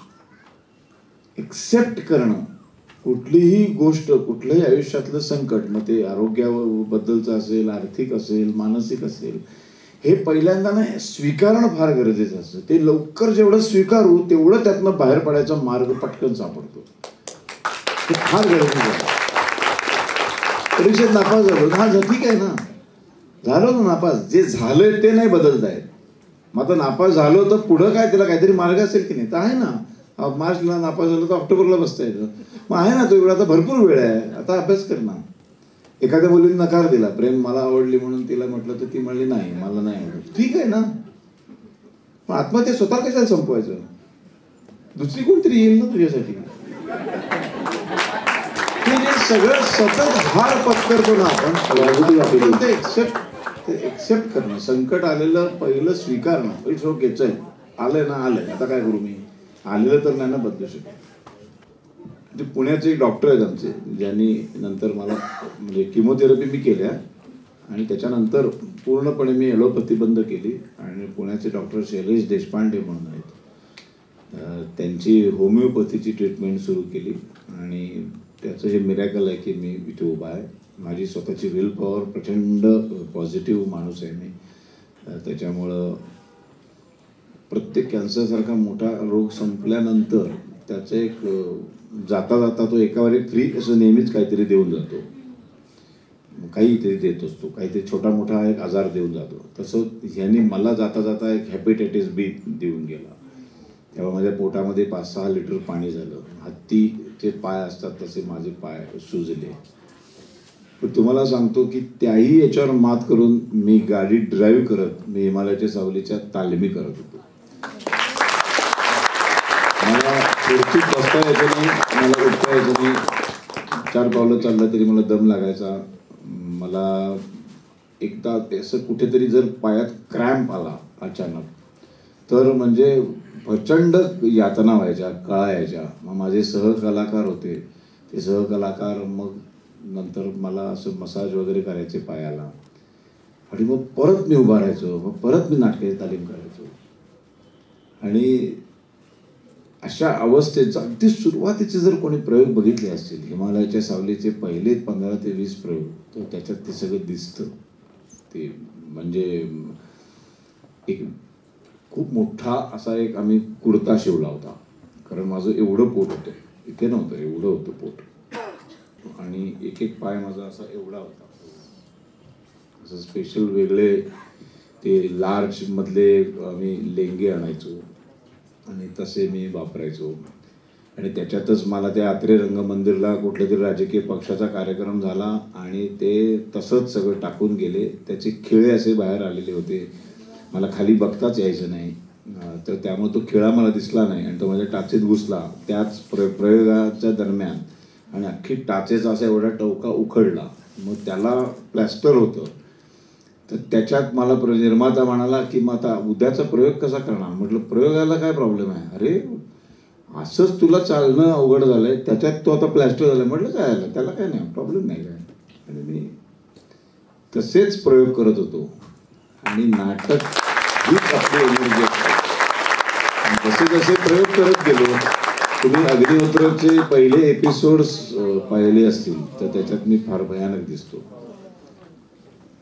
एक्सेप्ट करणं, कुठलीही गोष्ट, कुठलंही आयुष्यातलं संकट, मग ते आरोग्याबद्दलचं असेल, आर्थिक असेल, मानसिक असेल, हे पहिल्यांदा ना स्वीकारणं फार गरजेचं असतं. ते लवकर जेवढं स्वीकारू तेवढं त्यातनं बाहेर पडायचा मार्ग पटकन सापडतो. हे फार गरजेचं आहे. परीक्षेत नापास झालो, हा ठीक आहे ना, झालो ना नापास, जे झालंय ते नाही बदलता येत. मग आता नापास झालो तर पुढं काय, त्याला काहीतरी मार्ग असेल की नाही, तर आहे ना. मार्चला नापास झालं तर ऑक्टोबरला बसता येतं, मग आहे ना तो वेळ, आता भरपूर वेळ आहे, आता अभ्यास कर ना. एखाद्या मुलीने नकार दिला, प्रेम मला आवडली म्हणून तिला म्हटलं तर ती म्हणली नाही मला नाही आवडत, ठीक आहे ना, पण आत्महत्या स्वतः कशाला संपवायचं, दुसरी कोणतरी येईल ना तुझ्यासाठी. ते जे सगळं सतत हार पत्करतो ना आपण, ते एक्सेप्ट करणं, संकट आलेलं पहिलं स्वीकारणं. इट्स ओके, चल आलंय ना आलंय, आता काय करू, मी आलेलं तर नाही ना बदलू शकत. ते पुण्याचे एक डॉक्टर आहेत आमचे, ज्यांनी नंतर मला म्हणजे किमोथेरपी मी केल्या आणि त्याच्यानंतर पूर्णपणे मी ॲलोपॅथी बंद केली. आणि पुण्याचे डॉक्टर शैलेश देशपांडे म्हणून आहेत, त्यांची होमिओपॅथीची ट्रीटमेंट सुरू केली. आणि त्याचं हे मिरॅकल आहे की मी इथे उभा आहे. माझी स्वतःची विल पॉवर, प्रचंड पॉझिटिव्ह माणूस आहे मी. त्याच्यामुळं प्रत्येक कॅन्सरसारखा मोठा रोग संपल्यानंतर त्याचं एक जाता जाता तो एकावर एक फ्री असं नेहमीच काहीतरी देऊन जातो, काहीतरी देत असतो, काहीतरी छोटा मोठा एक आजार देऊन जातो. तसं ह्यांनी मला जाता जाता एक हेपेटायटिस बी देऊन गेला. तेव्हा माझ्या पोटामध्ये 5-6 लिटर पाणी झालं. हत्तीचे पाय असतात तसे माझे पाय सुजले. पण तुम्हाला सांगतो की त्याही याच्यावर मात करून मी गाडी ड्राईव्ह करत मी हिमालयाच्या सावलीच्या तालमी करत होतो. मला खुर्चीत बसता यायचं नाही, मला उठता यायचं नाही. 4 पावलं चाललं तरी मला दम लागायचा. मला एकदा असं कुठेतरी जर पायात क्रॅम्प आला अचानक तर म्हणजे प्रचंड यातना व्हायच्या, कळा यायच्या. मग माझे सहकलाकार होते, ते सहकलाकार मग नंतर मला असं मसाज वगैरे करायचे पायाला. आणि मग परत मी उभा राहायचो, मग परत मी नाटकाची तालीम करायचो. आणि अशा अवस्थेचा अगदी सुरुवातीचे जर कोणी प्रयोग बघितले असतील, हिमालयाच्या सावलीचे पहिले 15 ते 20 प्रयोग, तर त्याच्यात ते सगळं दिसतं. ते म्हणजे एक खूप मोठा असा एक आम्ही कुर्ता शिवला होता, कारण माझं एवढं पोट होतं, इथे नव्हतं, एवढं होतं पोट. आणि एक एक पाय माझा असा एवढा होता. असं स्पेशल वेगळे ते लार्ज मधले आम्ही लेंगे आणायचो आणि तसे मी वापरायचो. आणि त्याच्यातच मला त्या आत्रे रंगमंदिरला कुठल्या तरी राजकीय पक्षाचा कार्यक्रम झाला आणि ते तसंच सगळं टाकून गेले. त्याचे खिळे असे बाहेर आलेले होते, मला खाली बघताच यायचं नाही. तर त्यामुळे तो खिळा मला दिसला नाही आणि तो माझ्या टाचेत घुसला त्याच प्रयोगाच्या दरम्यान. आणि अख्खी टाचेचा असा एवढा टवका उखडला. मग त्याला प्लॅस्टर होतं. तर त्याच्यात मला निर्माता म्हणाला की मग आता उद्याचा प्रयोग कसा करणार. म्हटलं प्रयोगाला काय प्रॉब्लेम आहे. अरे असंच तुला चालणं अवघड झालंय, त्याच्यात तो आता प्लॅस्टर झालं. म्हटलं काय झालं, त्याला काय नाही, प्रॉब्लेम नाही काय. आणि मी तसेच प्रयोग करत होतो. आणि नाटक हीच आपली एनर्जी असते. जसे जसे प्रयोग करत गेलो, तुम्ही अग्निहोत्राचे पहिले एपिसोड्स पाहिले असतील तर त्याच्यात मी फार भयानक दिसतो.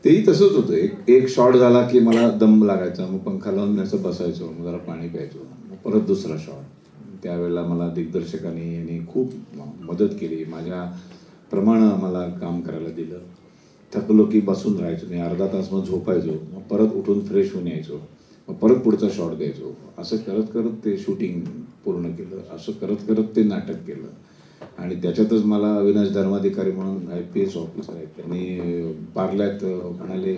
तेही तसंच होतं. एक शॉट झाला की मला दम लागायचा, मग पंखा लावून मी असं बसायचो, मग जरा पाणी प्यायचो, मग परत दुसरा शॉट. त्यावेळेला मला दिग्दर्शकांनी यांनी खूप मदत केली, माझ्याप्रमाणे मला काम करायला दिलं. थकलो की बसून राहायचो मी, अर्धा तास मग झोपायचो, मग परत उठून फ्रेश होऊन यायचो, मग परत पुढचा शॉट द्यायचो. असं करत करत ते शूटिंग पूर्ण केलं. असं करत करत ते नाटक केलं. आणि त्याच्यातच मला अविनाश धर्माधिकारी म्हणून IPS ऑफिसर आहेत, त्यांनी पार्ल्यात म्हणाले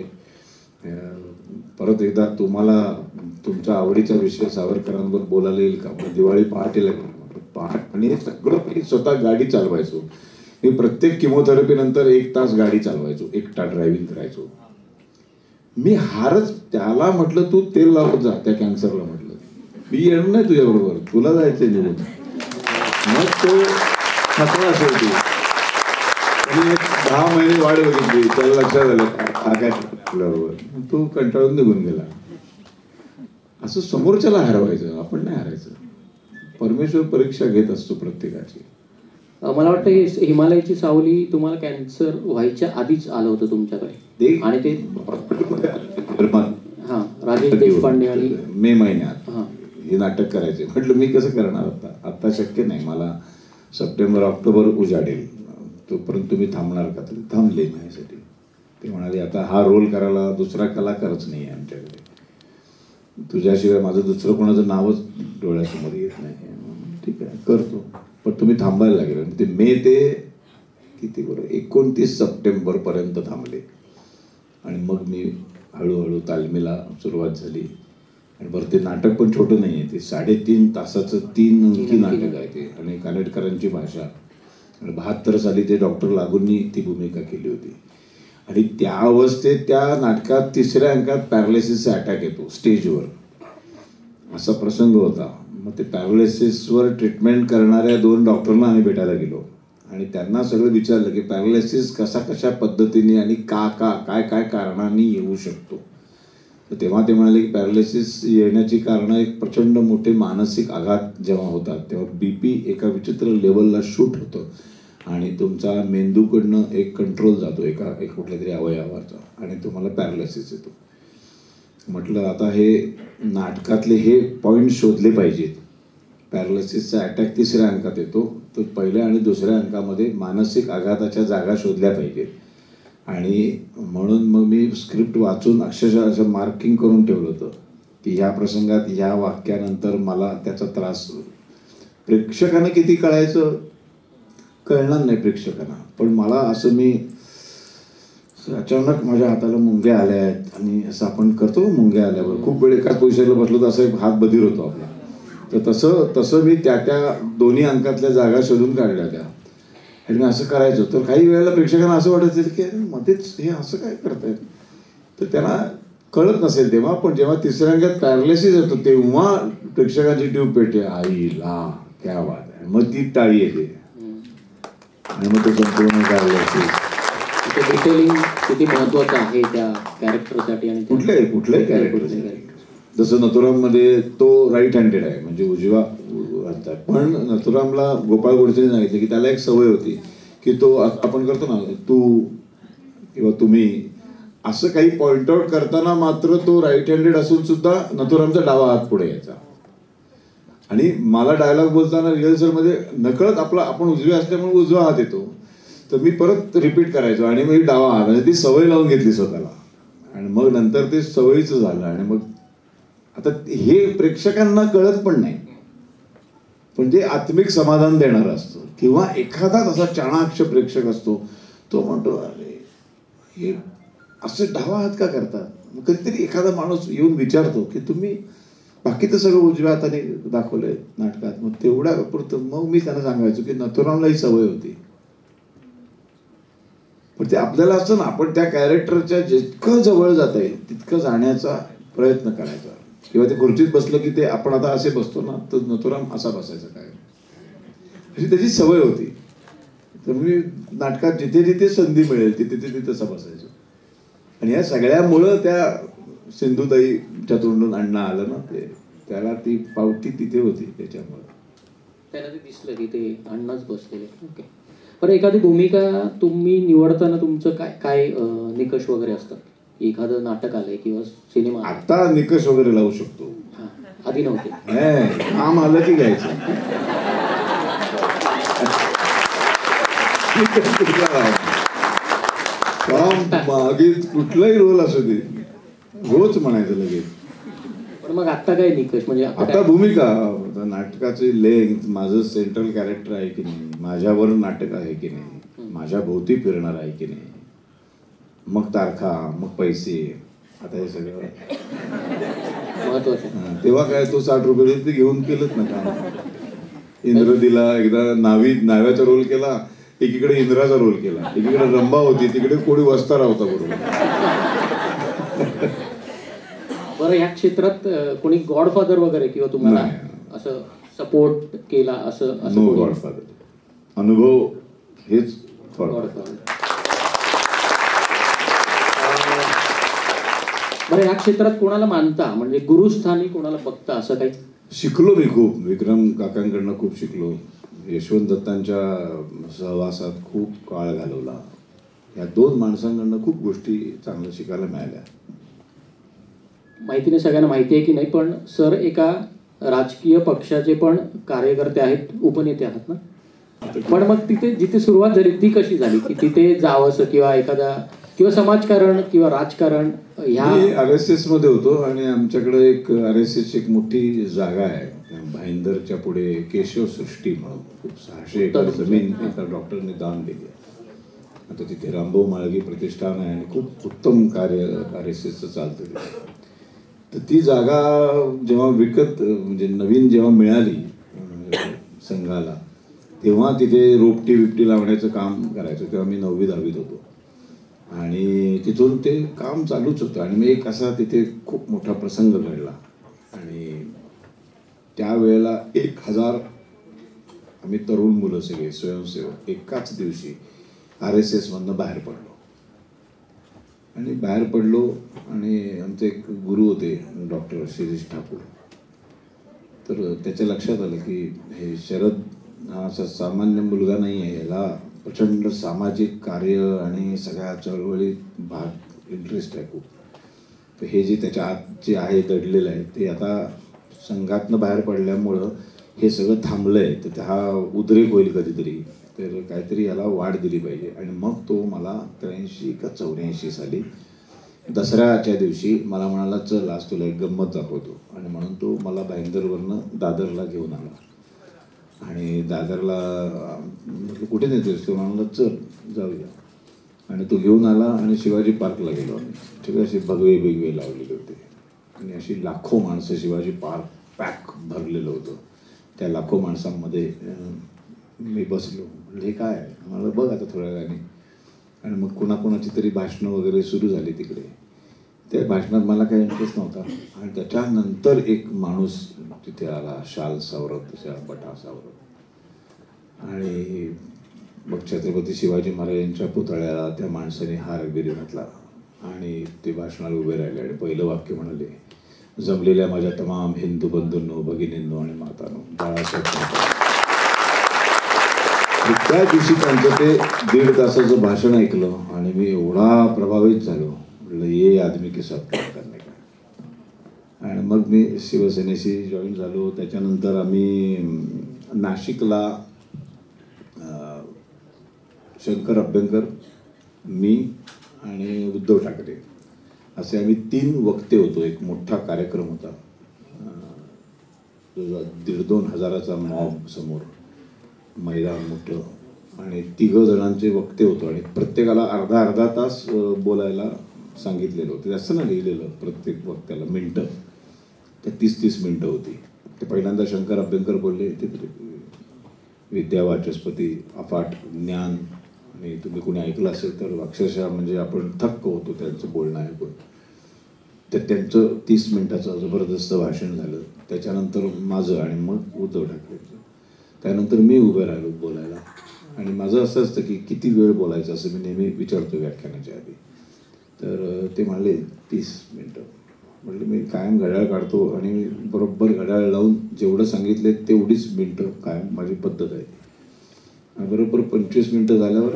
परत एकदा तुम्हाला तुमच्या आवडीचा विषय सावरकरांवर बोलायला येईल का. दिवाळी पहाटेला आणि सगळं मी स्वतः गाडी चालवायचो. मी प्रत्येक किमोथेरपी नंतर 1 तास गाडी चालवायचो, एकटा ड्रायव्हिंग करायचो. मी हारच त्याला म्हटलं तू तेल लावत जा त्या कॅन्सरला. म्हटलं मी येणार नाही तुझ्याबरोबर, तुला जायचंय निघून. मग तो थकला शेवटी. 10 महिने वाढ बघितली, त्याला लक्षात आलं काय बरोबर, तो कंटाळून निघून गेला. असं समोरच्याला हरवायचं, आपण नाही हरायचं. परमेश्वर परीक्षा घेत असतो प्रत्येकाची. मला वाटतं हे हिमालयाची सावली तुम्हाला कॅन्सर व्हायच्या आधीच आलं होतं तुमच्याकडे. आणि ते राजेश देशपांडे आणि मे महिन्यात हे नाटक करायचे. म्हटलं मी कसं करणार आता शक्य नाही, मला सप्टेंबर ऑक्टोबर उजाडेल, तोपर्यंत तुम्ही थांबणार का. तर थांबले माझ्यासाठी. ते म्हणाले आता हा रोल करायला दुसरा कलाकारच नाही आहे आमच्याकडे, तुझ्याशिवाय माझं दुसरं कोणाचं नावच डोळ्यासमोर येत नाही. ठीक आहे करतो, पण तुम्ही थांबायला लागेल. आणि ते मे ते किती बरं 29 सप्टेंबर पर्यंत थांबले. आणि मग मी हळूहळू तालमीला सुरुवात झाली. आणि बरं ते नाटक पण छोटं नाही आहे, ते 3.5 तासाचं 3 अंकी नाटक आहे ते. आणि कानेटकरांची भाषा. आणि 72 साली ते डॉक्टर लागूंनी ती भूमिका केली होती. आणि त्या अवस्थेत त्या नाटकात 3ऱ्या अंकात पॅरालिसिसचा अटॅक येतो स्टेजवर, असा प्रसंग होता. मग ते पॅरालिसिसवर ट्रीटमेंट करणाऱ्या 2 डॉक्टरना आम्ही भेटायला गेलो. आणि त्यांना सगळं विचारलं की पॅरालिसिस कशा पद्धतीने आणि काय कारणांनी येऊ शकतो. तर तेव्हा ते म्हणाले की पॅरालिसिस येण्याची कारणं एक प्रचंड मोठे मानसिक आघात जेव्हा होतात तेव्हा BP एका विचित्र लेवलला शूट होतं आणि तुमचा मेंदूकडनं एक कंट्रोल जातो एक कुठल्या तरी अवयवाचा आणि तुम्हाला पॅरालिसिस येतो. म्हटलं आता हे नाटकातले हे पॉईंट शोधले पाहिजेत. पॅरालिसिसचा अटॅक 3ऱ्या अंकात येतो, तर पहिल्या आणि 2ऱ्या अंकामध्ये मानसिक आघाताच्या जागा शोधल्या पाहिजेत. आणि म्हणून मग मी स्क्रिप्ट वाचून अक्षरशः असं मार्किंग करून ठेवलं होतं की ह्या प्रसंगात ह्या वाक्यानंतर मला त्याचा त्रास. प्रेक्षकांना किती कळायचं कळणार नाही प्रेक्षकांना, पण मला असं मी अचानक माझ्या हाताला मुंग्या आल्या आहेत आणि असं आपण करतो मुंग्या आल्यावर खूप वेळ एकाच पोझिशनला बसलो तर असं एक हात बधीर होतो आपला. तर तसं मी त्या दोन्ही अंकातल्या जागा शोधून काढल्या त्या आणि मी असं करायचो. तर काही वेळेला प्रेक्षकांना असं वाटायचं की मध्येच हे असं काय करतायत, तर त्यांना कळत नसेल तेव्हा. पण जेव्हा 3ऱ्या अंकात पॅरालिसिस येतो तेव्हा प्रेक्षकांची ट्यूब पेटते, आईला क्या बात आहे, मग ती टाळी येते आणि मग ते संपूर्ण पॅरालिसिस. डिटेलिंग किती महत्वाचं आहे त्या कॅरेक्टरसाठी आणि कुठल्याही कॅरेक्टरसाठी. जसं नथुराममध्ये तो राईट हँडेड आहे म्हणजे उजवा हातात, पण नथुरामला गोपाळ गोडसेने सांगितलं की त्याला एक सवय होती की तो आपण करतो ना तू किंवा तुम्ही असं काही पॉइंट आउट करताना मात्र तो राईट हँडेड असून सुद्धा नथुरामचा डावा हात पुढे यायचा. आणि मला डायलॉग बोलताना रिहर्सलमध्ये नकळत आपण उजवे असल्यामुळे उजवा हात येतो, तर मी परत रिपीट करायचो आणि मग डावा हात, म्हणजे ती सवय लावून घेतली स्वतःला. आणि मग नंतर ते सवयीचं झालं. आणि मग आता हे प्रेक्षकांना कळत पण नाही, पण ते आत्मिक समाधान देणार असतं. किंवा एखादा असा चाणाक्ष प्रेक्षक असतो, तो म्हणतो अरे हे असं डावा हात का करतात. कधीतरी एखादा माणूस येऊन विचारतो की तुम्ही बाकी तर सगळं उजव्या हाताने दाखवलंय नाटकात, मग तेवढ्या पुरतं. मग मी त्यांना सांगायचो की नथुरामला ही सवय होती. पण ते आपल्याला असतं ना, आपण त्या कॅरेक्टरच्या जितकं जवळ जाता येईल तितकं जाण्याचा प्रयत्न करायचा. किंवा ते खुर्चीत बसलं की ते आपण आता असे बसतो ना, तर नथुराम असा बसायचा काय, अशी त्याची सवय होती. तर मी नाटकात जिथे जिथे संधी मिळेल तिथे तिथे तसा बसायचो. आणि या सगळ्यामुळं त्या सिंधुताईच्या तोंडून अण्णा आलं ना, ते त्याला ती पावती तिथे होती, त्याच्यामुळे त्याला ते दिसलं की ते अण्णाच बसलेले. ओके. पण एखादी भूमिका तुम्ही निवडताना तुमचं काय काय निकष वगैरे असतात. एखादं नाटक आलंय किंवा सिनेमा, आता निकष वगैरे लावू शकतो, आधी नव्हते. काम आलं की घ्यायचं. काम मागे कुठलाही रोल असू दे रोज म्हणायचं लगेच. पण मग आता काय निकष, म्हणजे आता भूमिका, नाटकाची लेंथ, माझं सेंट्रल कॅरेक्टर आहे की नाही, माझ्यावर नाटक आहे की नाही, माझ्या भोवती फिरणार आहे की नाही, मग तारखा, मग पैसे, आता हे सगळं महत्वाचं. तेव्हा काय तो 60 रुपये ते घेऊन केलंच ना काम. इंद्र दिला, एकदा नाव्याचा रोल केला, एकीकडे इंद्राचा रोल केला, एकीकडे रंभा होती, तिकडे कोणी वस्तारा होता बरोबर. बरं, या क्षेत्रात कोणी गॉडफादर वगैरे किंवा तुम्हाला असं सपोर्ट केला असं? नो गॉडफादर, अनुभव हेच गॉडफादर. बरं, या क्षेत्रात कोणाला मानता, म्हणजे गुरुस्थानी कोणाला बघता असं काही? शिकलो मी खूप, विक्रम काकांकडनं खूप शिकलो, यशवंत दत्तांच्या सहवासात खूप काळ घालवला. या 2 माणसांकडनं खूप गोष्टी चांगल्या शिकायला मिळाल्या. माहिती नाही सगळ्यांना माहिती आहे की नाही, पण सर एका राजकीय पक्षाचे पण कार्यकर्ते आहेत, उपनेते आहात ना. पण मग तिथे जिथे सुरुवात झाली ती कशी झाली की तिथे जावंसं, किंवा एखादा किंवा समाजकारण किंवा राजकारण? ह्या RSS मध्ये होतो आणि आमच्याकडे एक RSS एक मोठी जागा आहे भाईंदरच्या पुढे, केशव सृष्टी म्हणून, खूप 600 एकर जमीन एका डॉक्टरने दान दिली. आता तिथे रामभाऊ माळगी प्रतिष्ठान आहे आणि खूप उत्तम कार्य RSSचं चालतं. तर ती जागा जेव्हा विकत, म्हणजे नवीन जेव्हा मिळाली संघाला, तेव्हा तिथे रोपटी बिपटी लावण्याचं काम करायचं. तेव्हा मी 9वी 10वीत होतो आणि तिथून ते काम चालूच होतं. आणि मग एक असा तिथे खूप मोठा प्रसंग घडला आणि त्यावेळेला 1000 आम्ही तरुण मुलं सगळे स्वयंसेवक एकाच दिवशी RSS मधनं बाहेर पडलो. आणि बाहेर पडलो आणि आमचे एक गुरु होते डॉक्टर शिरीष ठाकूर. तर त्याच्या लक्षात आलं की हे शरद हा असा सामान्य मुलगा नाही आहे, याला प्रचंड सामाजिक कार्य आणि सगळ्या चळवळीत इंटरेस्ट आहे खूप. तर हे जे त्याच्या आत जे आहे दडलेलं आहे ते आता संघातनं बाहेर पडल्यामुळं हे सगळं थांबलंय तर हा उद्रेक होईल कधीतरी, तर काहीतरी याला वाढ दिली पाहिजे. आणि मग तो मला 83 का 84 साली दसऱ्याच्या दिवशी मला म्हणाला, चल आज तुला एक गंमत दाखवतो. आणि म्हणून तो मला भाईंदरवरनं दादरला घेऊन आला. आणि दादरला म्हटलं कुठे नेतोस? तो म्हणाला चल जाऊया. आणि तो घेऊन आला आणि शिवाजी पार्कला गेलो आम्ही. सगळे असे भगवे बिगवे लावलेले होते आणि अशी लाखो माणसं, शिवाजी पार्क पॅक भरलेलं होतं. त्या लाखो माणसांमध्ये मी बसलो. म्हटलं हे काय? मला बघ आता थोड्या वेळाने. आणि मग कोणाकोणाची तरी भाषणं वगैरे सुरू झाली तिकडे. त्या भाषणात मला काही इंटरेस्ट नव्हता. आणि त्याच्यानंतर एक माणूस तिथे आला, शाल सावरत, अशा बटा सावरत. आणि मग छत्रपती शिवाजी महाराजांच्या पुतळ्याला त्या माणसाने हार बिरी घातला आणि ते भाषणाला उभे राहिले. आणि पहिलं वाक्य म्हणाले, जमलेल्या माझ्या तमाम हिंदू बंधूंनो, भगिनींनो आणि मातांनो, बाळासाहेब ठाकरे. त्या दिवशी त्यांचं ते 1.5 तासाचं भाषण ऐकलं आणि मी एवढा प्रभावित झालो. म्हटलं ये आदमी के साथ काम करणे का. आणि मग मी शिवसेनेशी जॉईन झालो. त्याच्यानंतर आम्ही नाशिकला शंकर अभ्यंकर, मी आणि उद्धव ठाकरे असे आम्ही 3 वक्ते होतो. एक मोठा कार्यक्रम होता, 1,500-2 हजाराचा मॉब समोर, मैदान मोठं. आणि 3 जणांचे वक्ते होतो आणि प्रत्येकाला अर्धा तास बोलायला सांगितलेलं होतं. जास्त ना लिहिलेलं प्रत्येक वक्त्याला मिनटं, तर 30 मिनटं होती. ते पहिल्यांदा शंकर अभ्यंकर बोलले. ते विद्या वाचस्पती, अफाट ज्ञान. आणि तुम्ही कोणी ऐकलं असेल तर अक्षरशः म्हणजे आपण थक्क होतो त्यांचं बोलणं ऐकून. तर त्यांचं 30 मिनिटाचं जबरदस्त भाषण झालं. त्याच्यानंतर माझं आणि मग उद्धव ठाकरेंचं. त्यानंतर मी उभे राहिलो बोलायला. आणि माझं असं असतं की किती वेळ बोलायचं असं मी नेहमी विचारतो व्याख्यानाच्या आधी. तर ते म्हणाले 30 मिनटं. म्हटलं मी कायम घड्याळ काढतो आणि बरोबर घड्याळ लावून जेवढं सांगितले तेवढीच मिनटं कायम माझी पद्धत आहे. आणि बरोबर 25 मिनटं झाल्यावर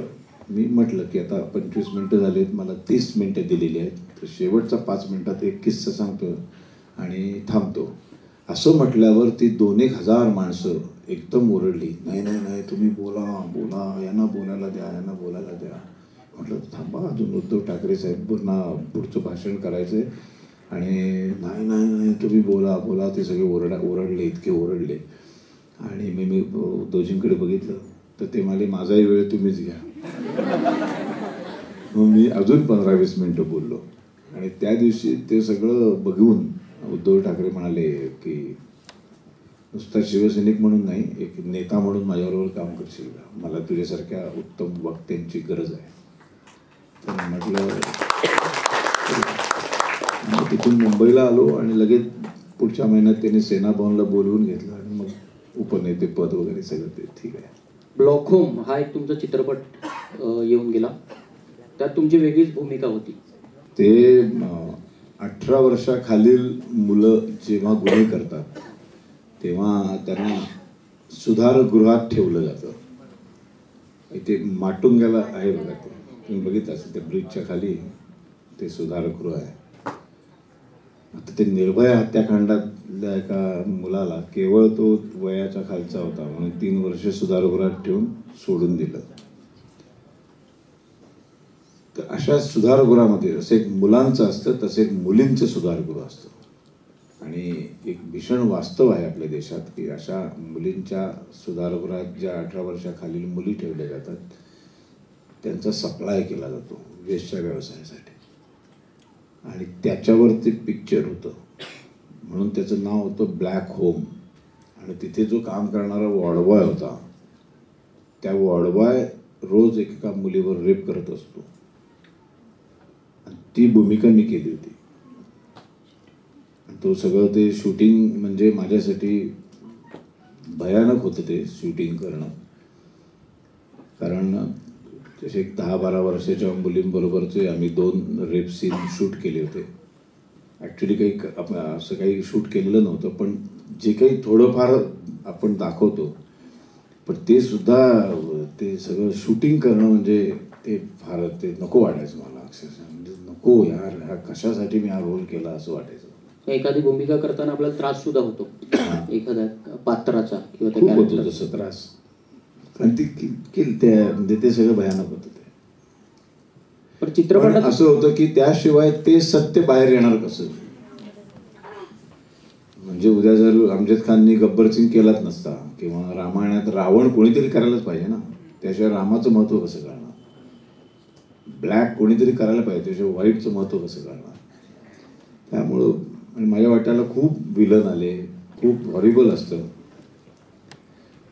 मी म्हटलं की आता 25 मिनटं झालेत, मला 30 मिनटं दिलेली आहेत, तर शेवटचा 5 मिनटात एक किस्सा सांगतो आणि थांबतो. असं म्हटल्यावर ती 2-1 हजार माणसं एकदम ओरडली, नाही नाही नाही तुम्ही बोला बोला, यांना बोलायला द्या, यांना बोलायला द्या. म्हटलं थांबा, अजून उद्धव ठाकरे साहेबांना पुढचं भाषण करायचं आहे. आणि नाही नाही नाही तुम्ही बोला बोला. ते सगळे ओरडले, इतके ओरडले. आणि मी उद्धवजींकडे बघितलं तर ते म्हणाले माझाही वेळ तुम्हीच घ्या. मग मी अजून 15-20 मिनटं बोललो. आणि त्या दिवशी ते सगळं बघून उद्धव ठाकरे म्हणाले की नुसता शिवसैनिक म्हणून नाही, एक नेता म्हणून माझ्याबरोबर काम करशील का? मला तुझ्यासारख्या उत्तम वक्त्यांची गरज आहे. तर म्हटलं तिथून मुंबईला आलो आणि लगेच पुढच्या महिन्यात त्यांनी सेना भवनला बोलवून घेतलं आणि मग उपनेते पद वगैरे सगळं ते ठीक आहे. ब्लॉक होम हा एक तुमचा चित्रपट येऊन गेला, त्यात तुमची वेगळीच भूमिका होती. ते 18 वर्षाखालील मुलं जेव्हा गुन्हे करतात तेव्हा त्यांना सुधारगृहात ठेवलं जातं. इथे माटुंग्याला आहे बघा, ते तुम्ही बघितलं असेल, त्या ब्रिजच्या खाली ते सुधारगृह आहे. आता ते निर्भया हत्याकांडातल्या एका मुलाला केवळ तो वयाच्या खालचा होता म्हणून 3 वर्ष सुधारगृहात ठेवून सोडून दिलं. तर अशा सुधारगृहामध्ये जसं एक मुलांचं असतं तसं एक मुलींचं सुधारगृह असतं. आणि एक भीषण वास्तव आहे आपल्या देशात की अशा मुलींच्या सुधारगृहात ज्या 18 वर्षाखालील मुली ठेवल्या जातात त्यांचा सप्लाय केला जातो वेश्या व्यवसायासाठी. आणि त्याच्यावर ते पिक्चर होतं म्हणून त्याचं नाव होतं ब्लॅक होम. आणि तिथे जो काम करणारा वॉर्डबॉय होता, त्या वॉर्डबॉय रोज एका मुलीवर रेप करत असतो. ती भूमिका मी केली होती. तो सगळं ते शूटिंग म्हणजे माझ्यासाठी भयानक होतं ते शूटिंग करणं. कारण तसे 10-12 वर्षाच्या मुलींबरोबरचे आम्ही 2 रेप सीन शूट केले होते. ॲक्च्युली काही असं काही शूट केलेलं नव्हतं, पण जे काही थोडंफार आपण दाखवतो, पण ते सुद्धा ते सगळं शूटिंग करणं म्हणजे ते फार ते नको वाटायचं मला अक्षरशः. म्हणजे नको यार, ह्या कशासाठी मी हा रोल केला असं वाटायचं. एखादी भूमिका करताना आपल्याला त्रास सुद्धा होतो एखाद्या पात्राचा किंवा त्या खूप होतो character चा. तसं त्रास. आणि म्हणजे ते सगळं भयानक होतं ते. पण पण चित्रपटात असं होतं की त्याशिवाय ते सत्य बाहेर येणार कसं. म्हणजे उद्या जर अमजद खाननी गब्बर सिंग केलाच नसता किंवा रामायणात रावण कोणीतरी करायलाच पाहिजे ना, त्याशिवाय रामाचं महत्व कसं कळणार. ब्लॅक कोणीतरी करायला पाहिजे, त्याशिवाय व्हाईटचं महत्व कसं कळणार. त्यामुळं आणि माझ्या वाट्याला खूप विलन आले, खूप हॉरिबल असतं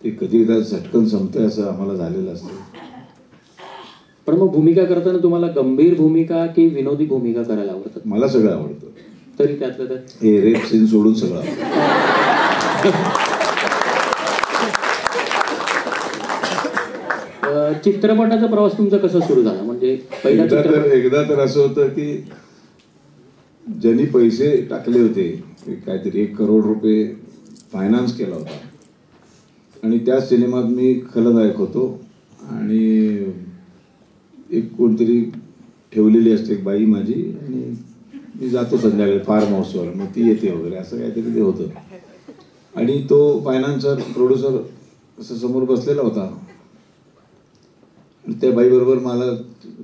ते. कधी एकदा झटकन संपतंय असं आम्हाला झालेलं असतं. पण मग भूमिका करताना तुम्हाला गंभीर भूमिका की विनोदी भूमिका करायला आवडतात? मला सगळं आवडतं. तरी त्यातलं त्यात हे रेप सीन सोडून सगळं आवडतं. चित्रपटाचा प्रवास तुमचा कसा सुरू झाला? म्हणजे पहिला एकदा तर असं होतं की ज्यांनी पैसे टाकले होते, काहीतरी 1 करोड रुपये फायनान्स केला होता आणि त्या सिनेमात मी खलनायक होतो आणि एक कोणतरी ठेवलेली असते एक बाई माझी आणि मी जातो संध्याकाळी फार्म हाऊसवर, मग ती येते वगैरे असं काहीतरी ते होतं. आणि तो फायनान्सर प्रोड्युसर असं समोर बसलेला होता. त्या बाईबरोबर मला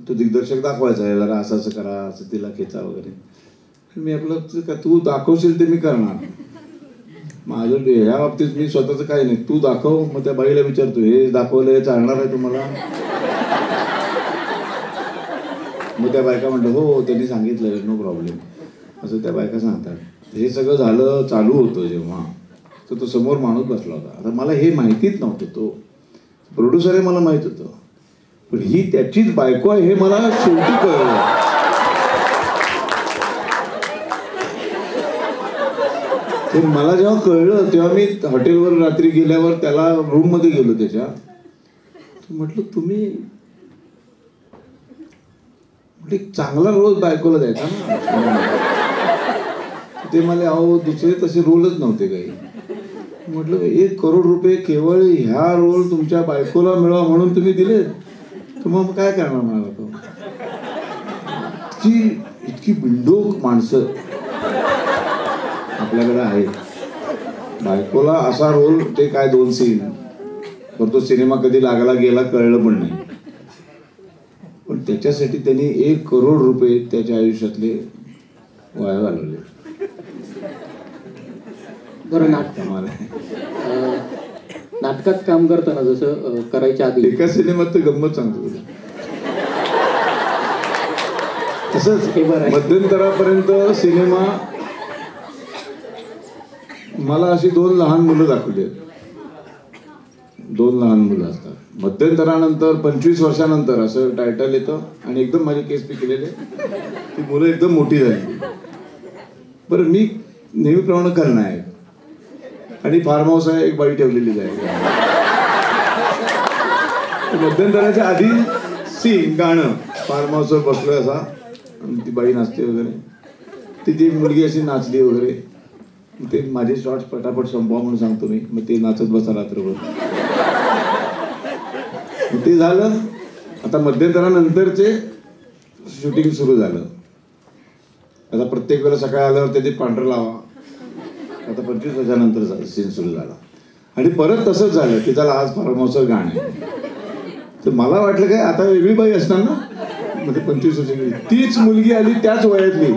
तो दिग्दर्शक दाखवायचा आहे, जरा असं असं करा, असं तिला खेचा वगैरे. मी आपलं का तू दाखवशील ते मी करणार, माझं ह्या बाबतीत मी स्वतःचं काही नाही, तू दाखव. मग त्या बाईला विचारतो हे दाखवलं हे चालणार आहे तुम्हाला. मग त्या बायका म्हणलं हो त्यांनी सांगितलं नो प्रॉब्लेम असं त्या बायका सांगतात. हे सगळं झालं चालू होतं जेव्हा, तर तो समोर माणूस बसला होता. आता मला हे माहितीच नव्हतं, तो प्रोड्युसर आहे मला माहित होतं, पण ही त्याचीच बायको आहे हे मला शेवटी कळलं. ते मला जेव्हा कळलं तेव्हा मी हॉटेलवर रात्री गेल्यावर त्याला रूममध्ये गेलो त्याच्या. म्हटलं तुम्ही चांगला रोल बायकोला द्यायचा ना. ते मला अहो दुसरे तसे रोलच नव्हते काही. म्हटलं 1 करोड रुपये केवळ ह्या रोल तुमच्या बायकोला मिळावा म्हणून तुम्ही दिले, तर मग काय करणार म्हणाला तो. इतकी बिंडोक माणसं आपल्याकडे आहे. बायकोला असा रोल, ते काय 2 सीन, पण तो सिनेमा कधी लागला गेला कळलं पण नाही. पण त्याच्यासाठी त्यांनी 1 करोड रुपये त्याच्या आयुष्यातले वाया घालवले. बरं, नाटकात काम करताना जसं करायच्या आधी एका सिनेमात तर गंमत सांगतो तसंच हे बरं आहे. मध्यंतरापर्यंत सिनेमा मला अशी 2 लहान मुलं दाखवली आहेत. 2 लहान मुलं असतात. मध्यंतरानंतर 25 वर्षानंतर असं टायटल येतं आणि एकदम माझे केस पिकलेले, ती मुलं एकदम मोठी झाली. बरं मी नेहमीप्रमाणे खलनायक आणि फार्म हाऊस आहे, एक बाई ठेवलेली आहे. मध्यंतराच्या आधी सीन गाणं, फार्म हाऊसवर बसलोय असा, ती बाई नाचते वगैरे, ती मुलगी अशी नाचली वगैरे. ते माझे शॉर्ट्स पटापट संपवा म्हणून सांगतो मी, मग ते नाचत बसा रात्रभर. ते झालं. आता मध्यंतरानंतरचे शूटिंग सुरू झालं. आता प्रत्येक वेळेला सकाळी आल्यावर त्याची पांढरं लावा. आता 25 वर्षानंतर सीन सुरू झाला आणि परत तसंच झालं की त्याला आज फार्म हाऊसवर गाणं. तर मला वाटलं काय आता वेगळी बाई असणार ना, म्हणजे 25 वर्षाची तीच मुलगी आली त्याच वयातली.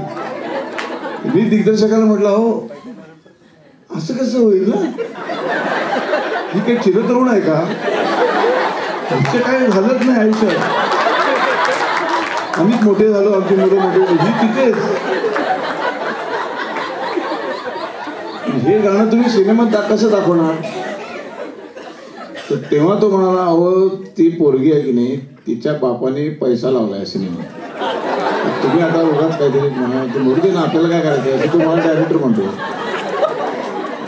मी दिग्दर्शकाला म्हटलं हो असं कसं होईल ना, ही काही चिरतरुण आहे का, आमचं काय झालंच नाही आयुष्यात, आम्हीच मोठे झालो, आमची मुलं मोठे, ही तिथेच. हे गाणं तुम्ही सिनेमात कसं दाखवणार. तर तेव्हा तो म्हणाला अहो ती पोरगी आहे की नाही, तिच्या बापाने पैसा लावलाय सिनेमात, तुम्ही आता उगाच काहीतरी म्हणा, ते मोरू दे ना, आपल्याला काय करायचं असं तो मला डायरेक्टर म्हणतो.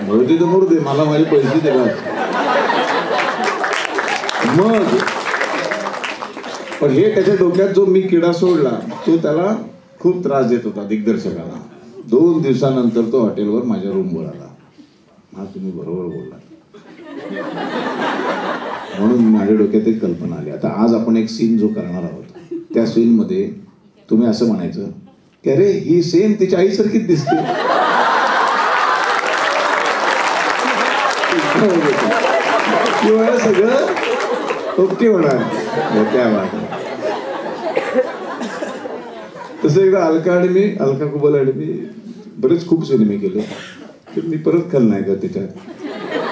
मोरू दे तर मोरू दे, मला माझे पैसे देतात. मग पण हे त्याच्या डोक्यात जो मी किडा सोडला तो त्याला खूप त्रास देत होता दिग्दर्शकाला. 2 दिवसानंतर तो हॉटेलवर माझ्या रूमवर आला. हा तुम्ही बरोबर बोलला म्हणून माझ्या डोक्यात एक कल्पना आली. आता आज आपण एक सीन जो करणार आहोत त्या सीनमध्ये तुम्ही असं म्हणायचं की अरे ही सेम तिच्या आईसारखीच दिसते. किंवा सगळं ओके होणार. त्या वाट तसं एकदा अलका कुबल आणि मी बरेच खूप सिनेमे केले, तर मी परत खलनायक त्याच्यात.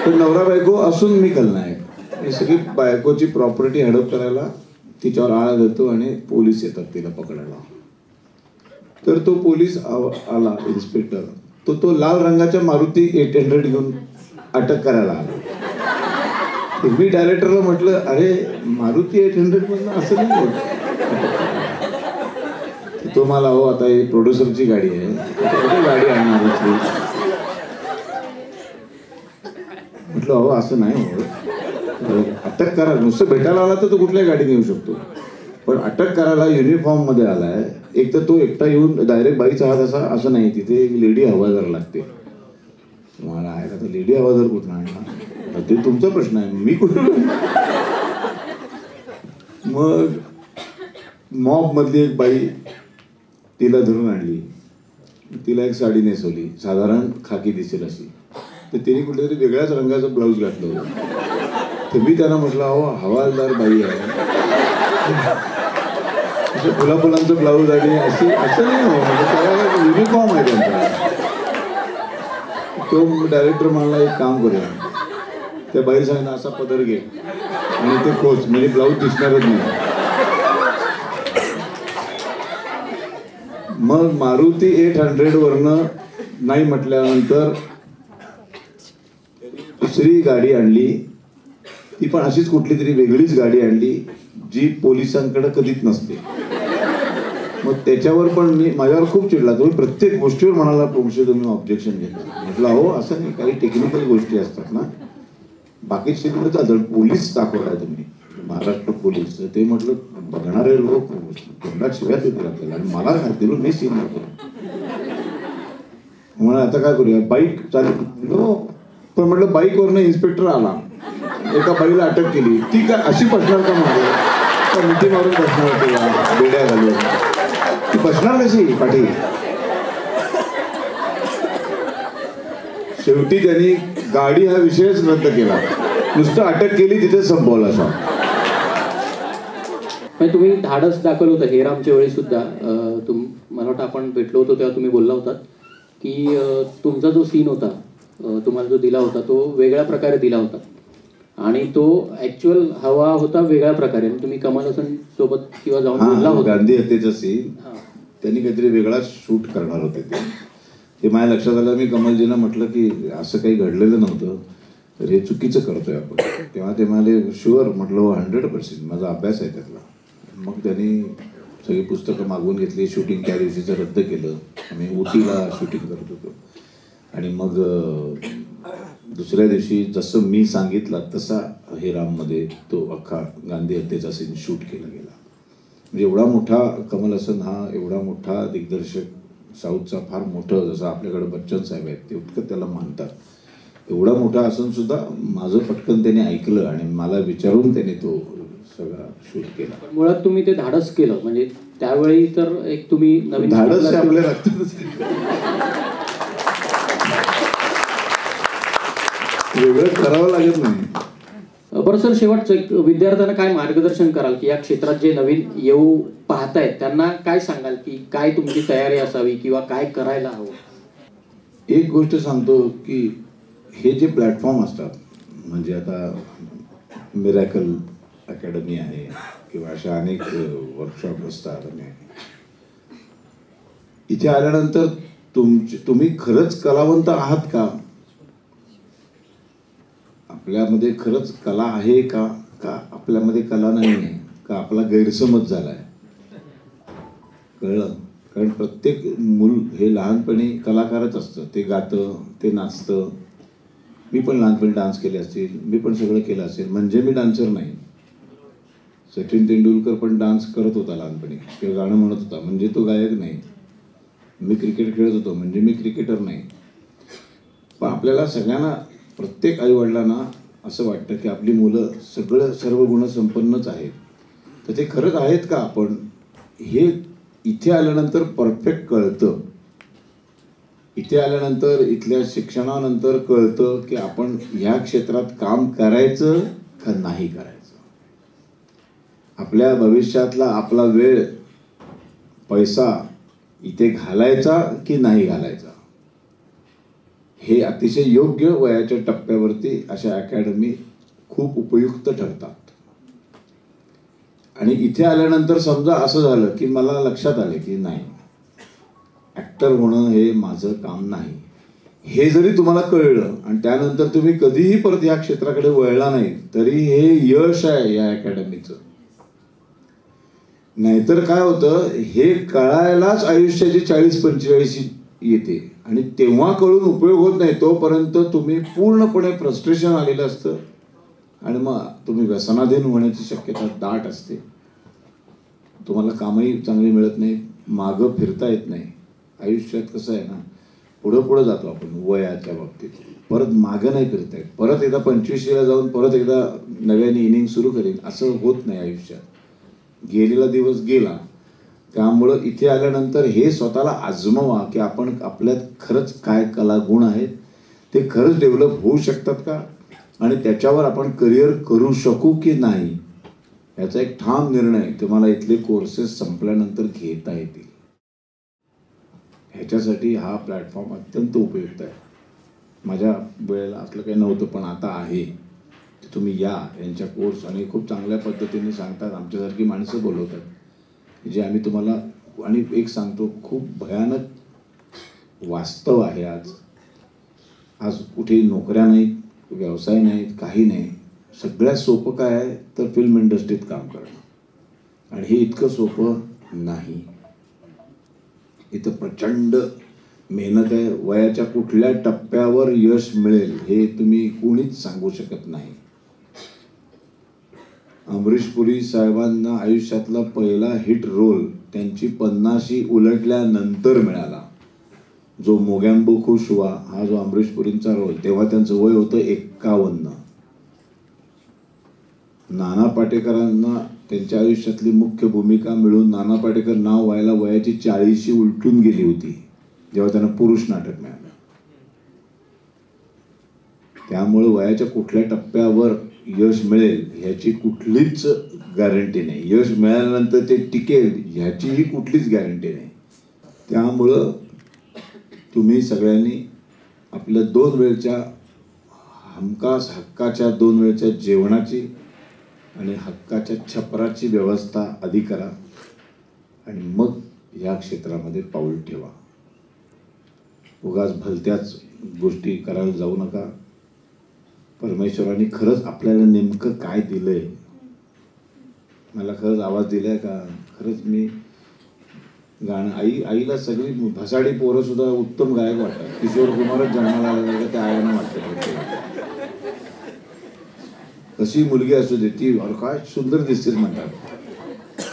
तर नवरा बायको असून मी खलनायक. ही सगळी बायकोची प्रॉपर्टी हडप करायला तिच्यावर आळा देतो आणि पोलीस येतात तिला पकडायला. तर तो पोलीस आला इन्स्पेक्टर, तो लाल रंगाच्या मारुती 800 घेऊन अटक करायला आला. तर मी डायरेक्टरला म्हटलं, अरे मारुती 800 मधनं असं नाही होत. तो मला, हो आता ही प्रोड्युसरची गाडी आहे, गाडी आणणार म्हटलं, हो असं नाही होत, अटक करा. नुसतं भेटायला आला तर तो कुठल्याही गाडीने येऊ शकतो, पण अटक करायला युनिफॉर्म मध्ये आलाय. एक तर तो एकटा येऊन डायरेक्ट बाईचा हात असा असं नाही, तिथे एक लेडी हवालदार लागते. मला आहे का, लेडी हवालदार कुठं आणला, ते तुमचा प्रश्न आहे, मी कुठं. मग मॉब मधली एक बाई तिला धरून आणली, तिला एक साडी नेसवली, साधारण खाकी दिसेल अशी. तर तिने कुठेतरी वेगळ्याच रंगाचं ब्लाऊज घातलं होतं. तर मी त्यांना म्हटलं, अहो हवालदार बाई आहे, फुला फुलांचं ब्लाऊज आणि असं नाही हो, म्हणजे त्याला युनिफॉर्म आहे त्यांचा. तो डायरेक्टर म्हणला, एक काम करूया, त्या बाई सांगितलं असा पदर घे आणि ते खोच, म्हणजे ब्लाऊज दिसणारच नाही. मग मारुती 800 वरनं नाही म्हटल्यानंतर दुसरी गाडी आणली, ती पण अशीच कुठली तरी वेगळीच गाडी आणली, जी पोलिसांकडे कधीच नसते. मग त्याच्यावर पण माझ्यावर खूप चिडला, तुम्ही प्रत्येक गोष्टीवर म्हणाला तुम्ही ऑब्जेक्शन घेतला. म्हटलं, हो असं नाही, काही टेक्निकल गोष्टी असतात ना, बाकीचे पोलीस दाखवलाय तुम्ही, महाराष्ट्र पोलीस. ते म्हटलं, बघणारे लोक तोंडात शिव्या देतील आपल्याला, आणि मला दिलो मी सीन नको. म्हणून आता काय करूया, बाईक चालू. पण म्हटलं, बाईकवरनं इन्स्पेक्टर आला, एका बाईला अटक केली, ती काय अशी बसणार का, म्हटलं मिठी मारून बसणार होती का, बेड्या घालून ती बसणार कशी पाठी. शेवटी त्यांनी गाडी हा विषयच रद्द केला, नुसतं अटक केली, तिथे संपवला. असा तुम्ही धाडस दाखवलं होतं हेरामच्या वेळी सुद्धा. मला वाटतं आपण भेटलो होतो तेव्हा तुम्ही बोलला होता की तुमचा जो सीन होता, तुम्हाला जो दिला होता, तो वेगळ्या प्रकारे दिला होता आणि तो ऍक्च्युअल हवा होता वेगळ्या प्रकारे. तुम्ही कमल हसन सोबत किंवा जाऊन बोलला होता. गांधी हत्येचा सीन त्यांनी काहीतरी वेगळा शूट करणार होते ते माझ्या लक्षात आलं. मी कमलजींना म्हटलं की असं काही घडलेलं नव्हतं, तर हे चुकीचं करतोय आपण. तेव्हा ते म्हणाले, शुअर. म्हटलं, 100%, माझा अभ्यास आहे त्यातला. मग त्यांनी सगळी पुस्तकं मागवून घेतली, शूटिंग त्या दिवशीचं रद्द केलं. आम्ही उटीला शूटिंग करत होतो आणि मग दुसऱ्या दिवशी जसं मी सांगितलं तसा हेराममध्ये तो अख्खा गांधी हत्येचा सीन शूट केला गेला. म्हणजे एवढा मोठा कमल हसन हा एवढा मोठा दिग्दर्शक, साऊथचा फार मोठं, जसं आपल्याकडे बच्चन साहेब आहेत ते उतकं त्याला मानतात, एवढा मोठा असून सुद्धा माझं पटकन त्याने ऐकलं आणि मला विचारून त्याने तो सगळा शूट केला. मुळात तुम्ही ते धाडस केलं, म्हणजे त्यावेळी तर एक तुम्ही नवीन धाडस आपल्या रक्तातच वेगळं करावं लागत नाही. बरं सर, शेवटचं एक विद्यार्थ्यांना काय मार्गदर्शन कराल की या क्षेत्रात जे नवीन येऊ पाहतायत त्यांना काय सांगाल की काय तुमची तयारी असावी किंवा काय करायला हवं? एक गोष्ट सांगतो की हे जे प्लॅटफॉर्म असतात, म्हणजे आता मिरॅकल अकॅडमी आहे किंवा अशा अनेक वर्कशॉप असतात, आणि इथे आल्यानंतर तुम्ही खरंच कलावंत आहात का, आपल्यामध्ये खरंच कला आहे का, का आपल्यामध्ये कला नाही आहे, का आपला गैरसमज झालाय, कळलं? कारण प्रत्येक मूल हे लहानपणी कलाकारच असतं, ते गातं, ते नाचतं. मी पण लहानपणी डान्स केले असतील, मी पण सगळं केलं असेल, म्हणजे मी डान्सर नाही. सचिन तेंडुलकर पण डान्स करत होता लहानपणी, किंवा गाणं म्हणत होता, म्हणजे तो गायक नाही. मी क्रिकेट खेळत होतो, म्हणजे मी क्रिकेटर नाही. पण आपल्याला सगळ्यांना, प्रत्येक आईवडिलांना असं वाटतं की आपली मुलं सर्व गुण संपन्नच आहेत. तर ते खरंच आहेत का? आपण हे इथे आल्यानंतर परफेक्ट कळतं. इथे आल्यानंतर इथल्या शिक्षणानंतर कळतं की आपण ह्या क्षेत्रात काम करायचं का नाही करायचं. आपल्या भविष्यातला आपला वेळ पैसा इथे घालायचा की नाही घालायचा, हे अतिशय योग्य वयाच्या टप्प्यावरती अशा अकॅडमी खूप उपयुक्त ठरतात. आणि इथे आल्यानंतर समजा असं झालं की मला लक्षात आलं की नाही, ॲक्टर होणं हे माझं काम नाही, हे जरी तुम्हाला कळलं आणि त्यानंतर तुम्ही कधीही परत या क्षेत्राकडे वळला नाही, तरी हे यश आहे या अकॅडमीचं. नाहीतर काय होतं, हे कळायलाच आयुष्याची 40-45 येते आणि तेव्हा कळून उपयोग होत नाही. तोपर्यंत तुम्ही पूर्णपणे फ्रस्ट्रेशन आलेलं असतं आणि मग तुम्ही व्यसनाधीन होण्याची शक्यता दाट असते. तुम्हाला कामही चांगली मिळत नाही, मागं फिरता येत नाही. आयुष्यात कसं आहे ना, पुढं जातो आपण वयाच्या बाबतीत, परत मागं नाही फिरता येत. परत एकदा 25शीला जाऊन परत एकदा नव्याने इनिंग सुरू करेन असं होत नाही आयुष्यात. गेलेला दिवस गेला. त्यामुळं इथे आल्यानंतर हे स्वतःला आजमावा की आपण आपल्यात खरंच काय कलागुण आहेत, ते खरंच डेव्हलप होऊ शकतात का आणि त्याच्यावर आपण करिअर करू शकू की नाही, याचा एक ठाम निर्णय तुम्हाला इथले कोर्सेस संपल्यानंतर घेता येतील. ह्याच्यासाठी हा प्लॅटफॉर्म अत्यंत उपयुक्त आहे. माझ्या वेळेला असलं काही नव्हतं, पण आता आहे. तुम्ही या, यांच्या कोर्स आणि खूप चांगल्या पद्धतीने सांगतात. आमच्यासारखी माणसं बोलवतात जे आम्ही तुम्हाला, आणि एक सांगतो, खूप भयानक वास्तव आहे आज कुठे नोकऱ्या नाहीत, व्यवसाय नाहीत, काही नाही. सगळ्यात सोपं काय आहे तर फिल्म इंडस्ट्रीत काम करणं, आणि हे इतकं सोपं नाही. इथं प्रचंड मेहनत आहे. वयाच्या कुठल्या टप्प्यावर यश मिळेल हे तुम्ही कोणीच सांगू शकत नाही. अमरीश पुरी साहेबांना आयुष्यातला पहिला हिट रोल त्यांची 50शी उलटल्यानंतर मिळाला. जो मोगॅम्बो खुश हुआ हा जो अमरीश पुरींचा रोल, तेव्हा त्यांचं वय होतं 51. नाना पाटेकरांना त्यांच्या आयुष्यातली मुख्य भूमिका मिळून नाना पाटेकर नाव व्हायला वयाची 40शी उलटून गेली होती जेव्हा त्यांना पुरुष नाटक मिळालं. त्यामुळे वयाच्या कुठल्या टप्प्यावर यश मिळेल ह्याची कुठलीच गॅरंटी नाही. यश मिळाल्यानंतर ते टिकेल ह्याचीही कुठलीच गॅरंटी नाही. त्यामुळं तुम्ही सगळ्यांनी आपल्या 2 वेळच्या हमखास हक्काच्या 2 वेळच्या जेवणाची आणि हक्काच्या छपराची व्यवस्था आधी करा आणि मग या क्षेत्रामध्ये पाऊल ठेवा. उगाच भलत्याच गोष्टी करायला जाऊ नका. परमेश्वराने खरंच आपल्याला नेमकं काय दिलंय, मला खरंच आवाज दिलाय का, खरंच मी गाणं, आईला सगळी भसाडी पोरं सुद्धा उत्तम गायक वाटतात. किशोर कुमारच जन्माला आला त्या आईला वाटतं कशी मुलगी असू दे ती, और काय सुंदर दिसते म्हणतात.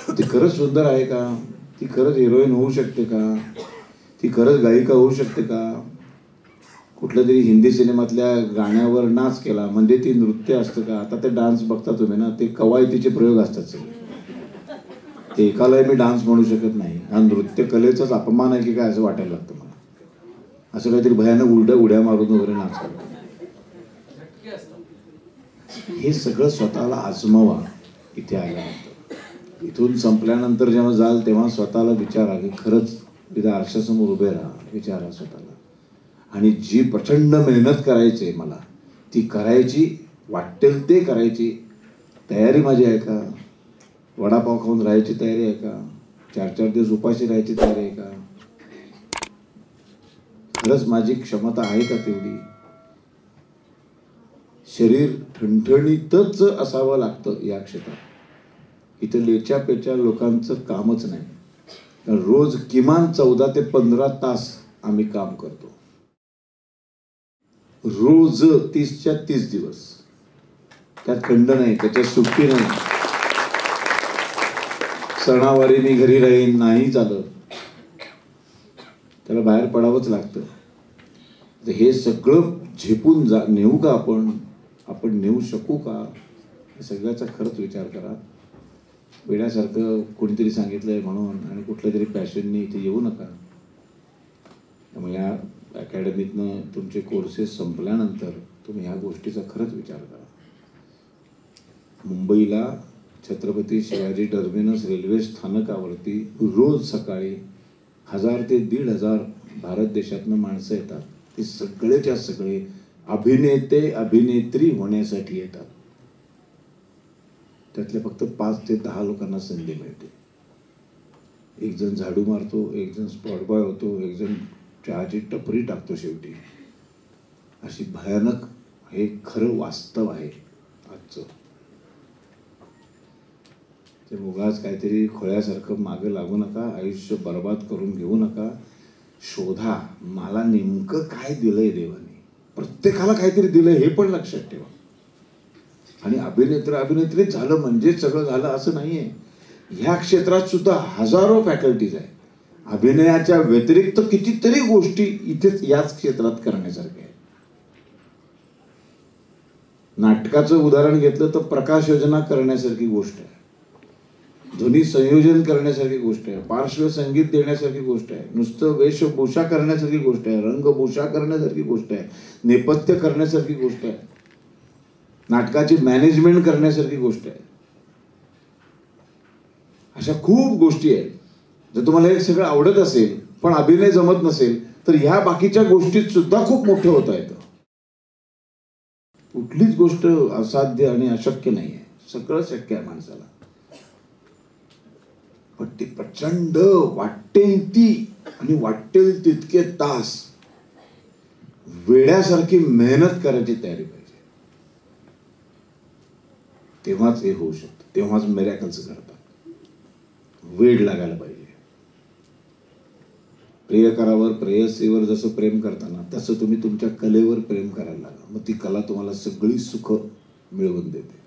ती खरंच सुंदर आहे का, ती खरंच हिरोईन होऊ शकते का, ती खरंच गायिका होऊ शकते का. कुठल्या तरी हिंदी सिनेमातल्या गाण्यावर नाच केला म्हणजे ती नृत्य असतं का. आता ते डान्स बघता तुम्ही ना, ते कवायतीचे प्रयोग असतात सगळे. ते एकालाही मी डान्स म्हणू शकत नाही. हा नृत्य कलेचाच अपमान आहे की काय असं वाटायला लागतं मला. असं काहीतरी भयानक उड्या मारून वगैरे नाच करतो. हे सगळं स्वतःला आजमावा इथे आल्यानंतर. इथून संपल्यानंतर जेव्हा जाल तेव्हा स्वतःला विचारा की खरंच तिथे आरशासमोर उभे राहा, विचारा स्वतःला. आणि जी प्रचंड मेहनत करायची आहे मला, ती करायची, वाटेल ते करायची तयारी माझी आहे का. वडापाव खाऊन राहायची तयारी आहे का, 4-4 दिवस उपाशी राहायची तयारी आहे का, खरंच माझी क्षमता आहे का तेवढी. शरीर ठणठणीतच असावं लागतं या क्षेत्रात. इथं लेच्या पेच्या लोकांचं कामच नाही. रोज किमान 14 ते 15 तास आम्ही काम करतो. रोज 30च्या 30 दिवस. त्यात खंड नाही, त्याच्यात सुट्टी नाही. सणावारी मी घरी राहीन नाही चालत, त्याला बाहेर पडावंच लागतं. हे सगळं झेपून नेऊ का आपण नेऊ शकू का, हे सगळ्याचा खरंच विचार करा. वेड्यासारखं कोणीतरी सांगितलंय म्हणून आणि कुठल्या तरी पॅशनने इथे येऊ नका. त्यामुळे या अकॅडमीतनं तुमचे कोर्सेस संपल्यानंतर तुम्ही ह्या गोष्टीचा खरंच विचार करा. मुंबईला छत्रपती शिवाजी टर्मिनस रेल्वे स्थानकावरती रोज सकाळी 1000 ते 1500 भारत देशातनं माणसं येतात. ते सगळेच्या सगळे अभिनेते अभिनेत्री होण्यासाठी येतात. त्यातले फक्त 5 ते 10 लोकांना संधी मिळते. एक जण झाडू मारतो, एक जण स्पॉट बॉय होतो, एक जण चहाची टपरी टाकतो. शेवटी अशी भयानक हे खरं वास्तव आहे आजचं. ते उगाच काहीतरी खोळ्यासारखं मागं लागू नका, आयुष्य बर्बाद करून घेऊ नका. शोधा मला नेमकं काय दिलंय देवाने. प्रत्येकाला काहीतरी दिलंय हे पण लक्षात ठेवा. आणि अभिनेत्री झालं म्हणजे सगळं झालं असं नाहीये. ह्या क्षेत्रात सुद्धा हजारो फॅकल्टीज आहे. अभिनयाच्या व्यतिरिक्त कितीतरी गोष्टी इथेच याच क्षेत्रात करण्यासारख्या आहेत. नाटकाचं उदाहरण घेतलं तर प्रकाश योजना करण्यासारखी गोष्ट आहे, ध्वनी संयोजन करण्यासारखी गोष्ट आहे, पार्श्व संगीत देण्यासारखी गोष्ट आहे, नुसतं वेशभूषा करण्यासारखी गोष्ट आहे, रंगभूषा करण्यासारखी गोष्ट आहे, नेपथ्य करण्यासारखी गोष्ट आहे, नाटकाची मॅनेजमेंट करण्यासारखी गोष्ट आहे. अशा खूप गोष्टी आहेत. जर तुम्हाला हे सगळं आवडत असेल पण अभिनय जमत नसेल तर ह्या बाकीच्या गोष्टीत सुद्धा खूप मोठं होता येतं. कुठलीच गोष्ट असाध्य आणि अशक्य नाही आहे. सगळं शक्य आहे माणसाला. पण ती प्रचंड वाटेल ती आणि वाटेल तितके तास वेड्यासारखी मेहनत करायची तयारी पाहिजे. तेव्हाच हे होऊ शकतं. तेव्हाच मिरॅकल्स घडतात. वेड लागायला पाहिजे. प्रियकरावर प्रेयसीवर जसं प्रेम करताना तसं तुम्ही तुमच्या कलेवर प्रेम करायला लागा. मग ती कला तुम्हाला सगळी सुख मिळवून देते.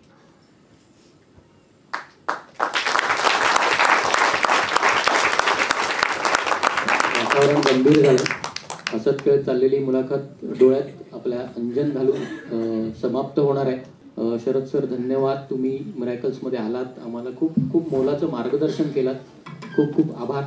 वातावरण गंभीर झालं. हसत खेळत चाललेली मुलाखत डोळ्यात आपल्या अंजन घालून समाप्त होणार आहे. शरद सर, धन्यवाद. तुम्ही मिरॅकल्समध्ये आलात, आम्हाला खूप खूप मोलाचं मार्गदर्शन केलात. खूप खूप आभार.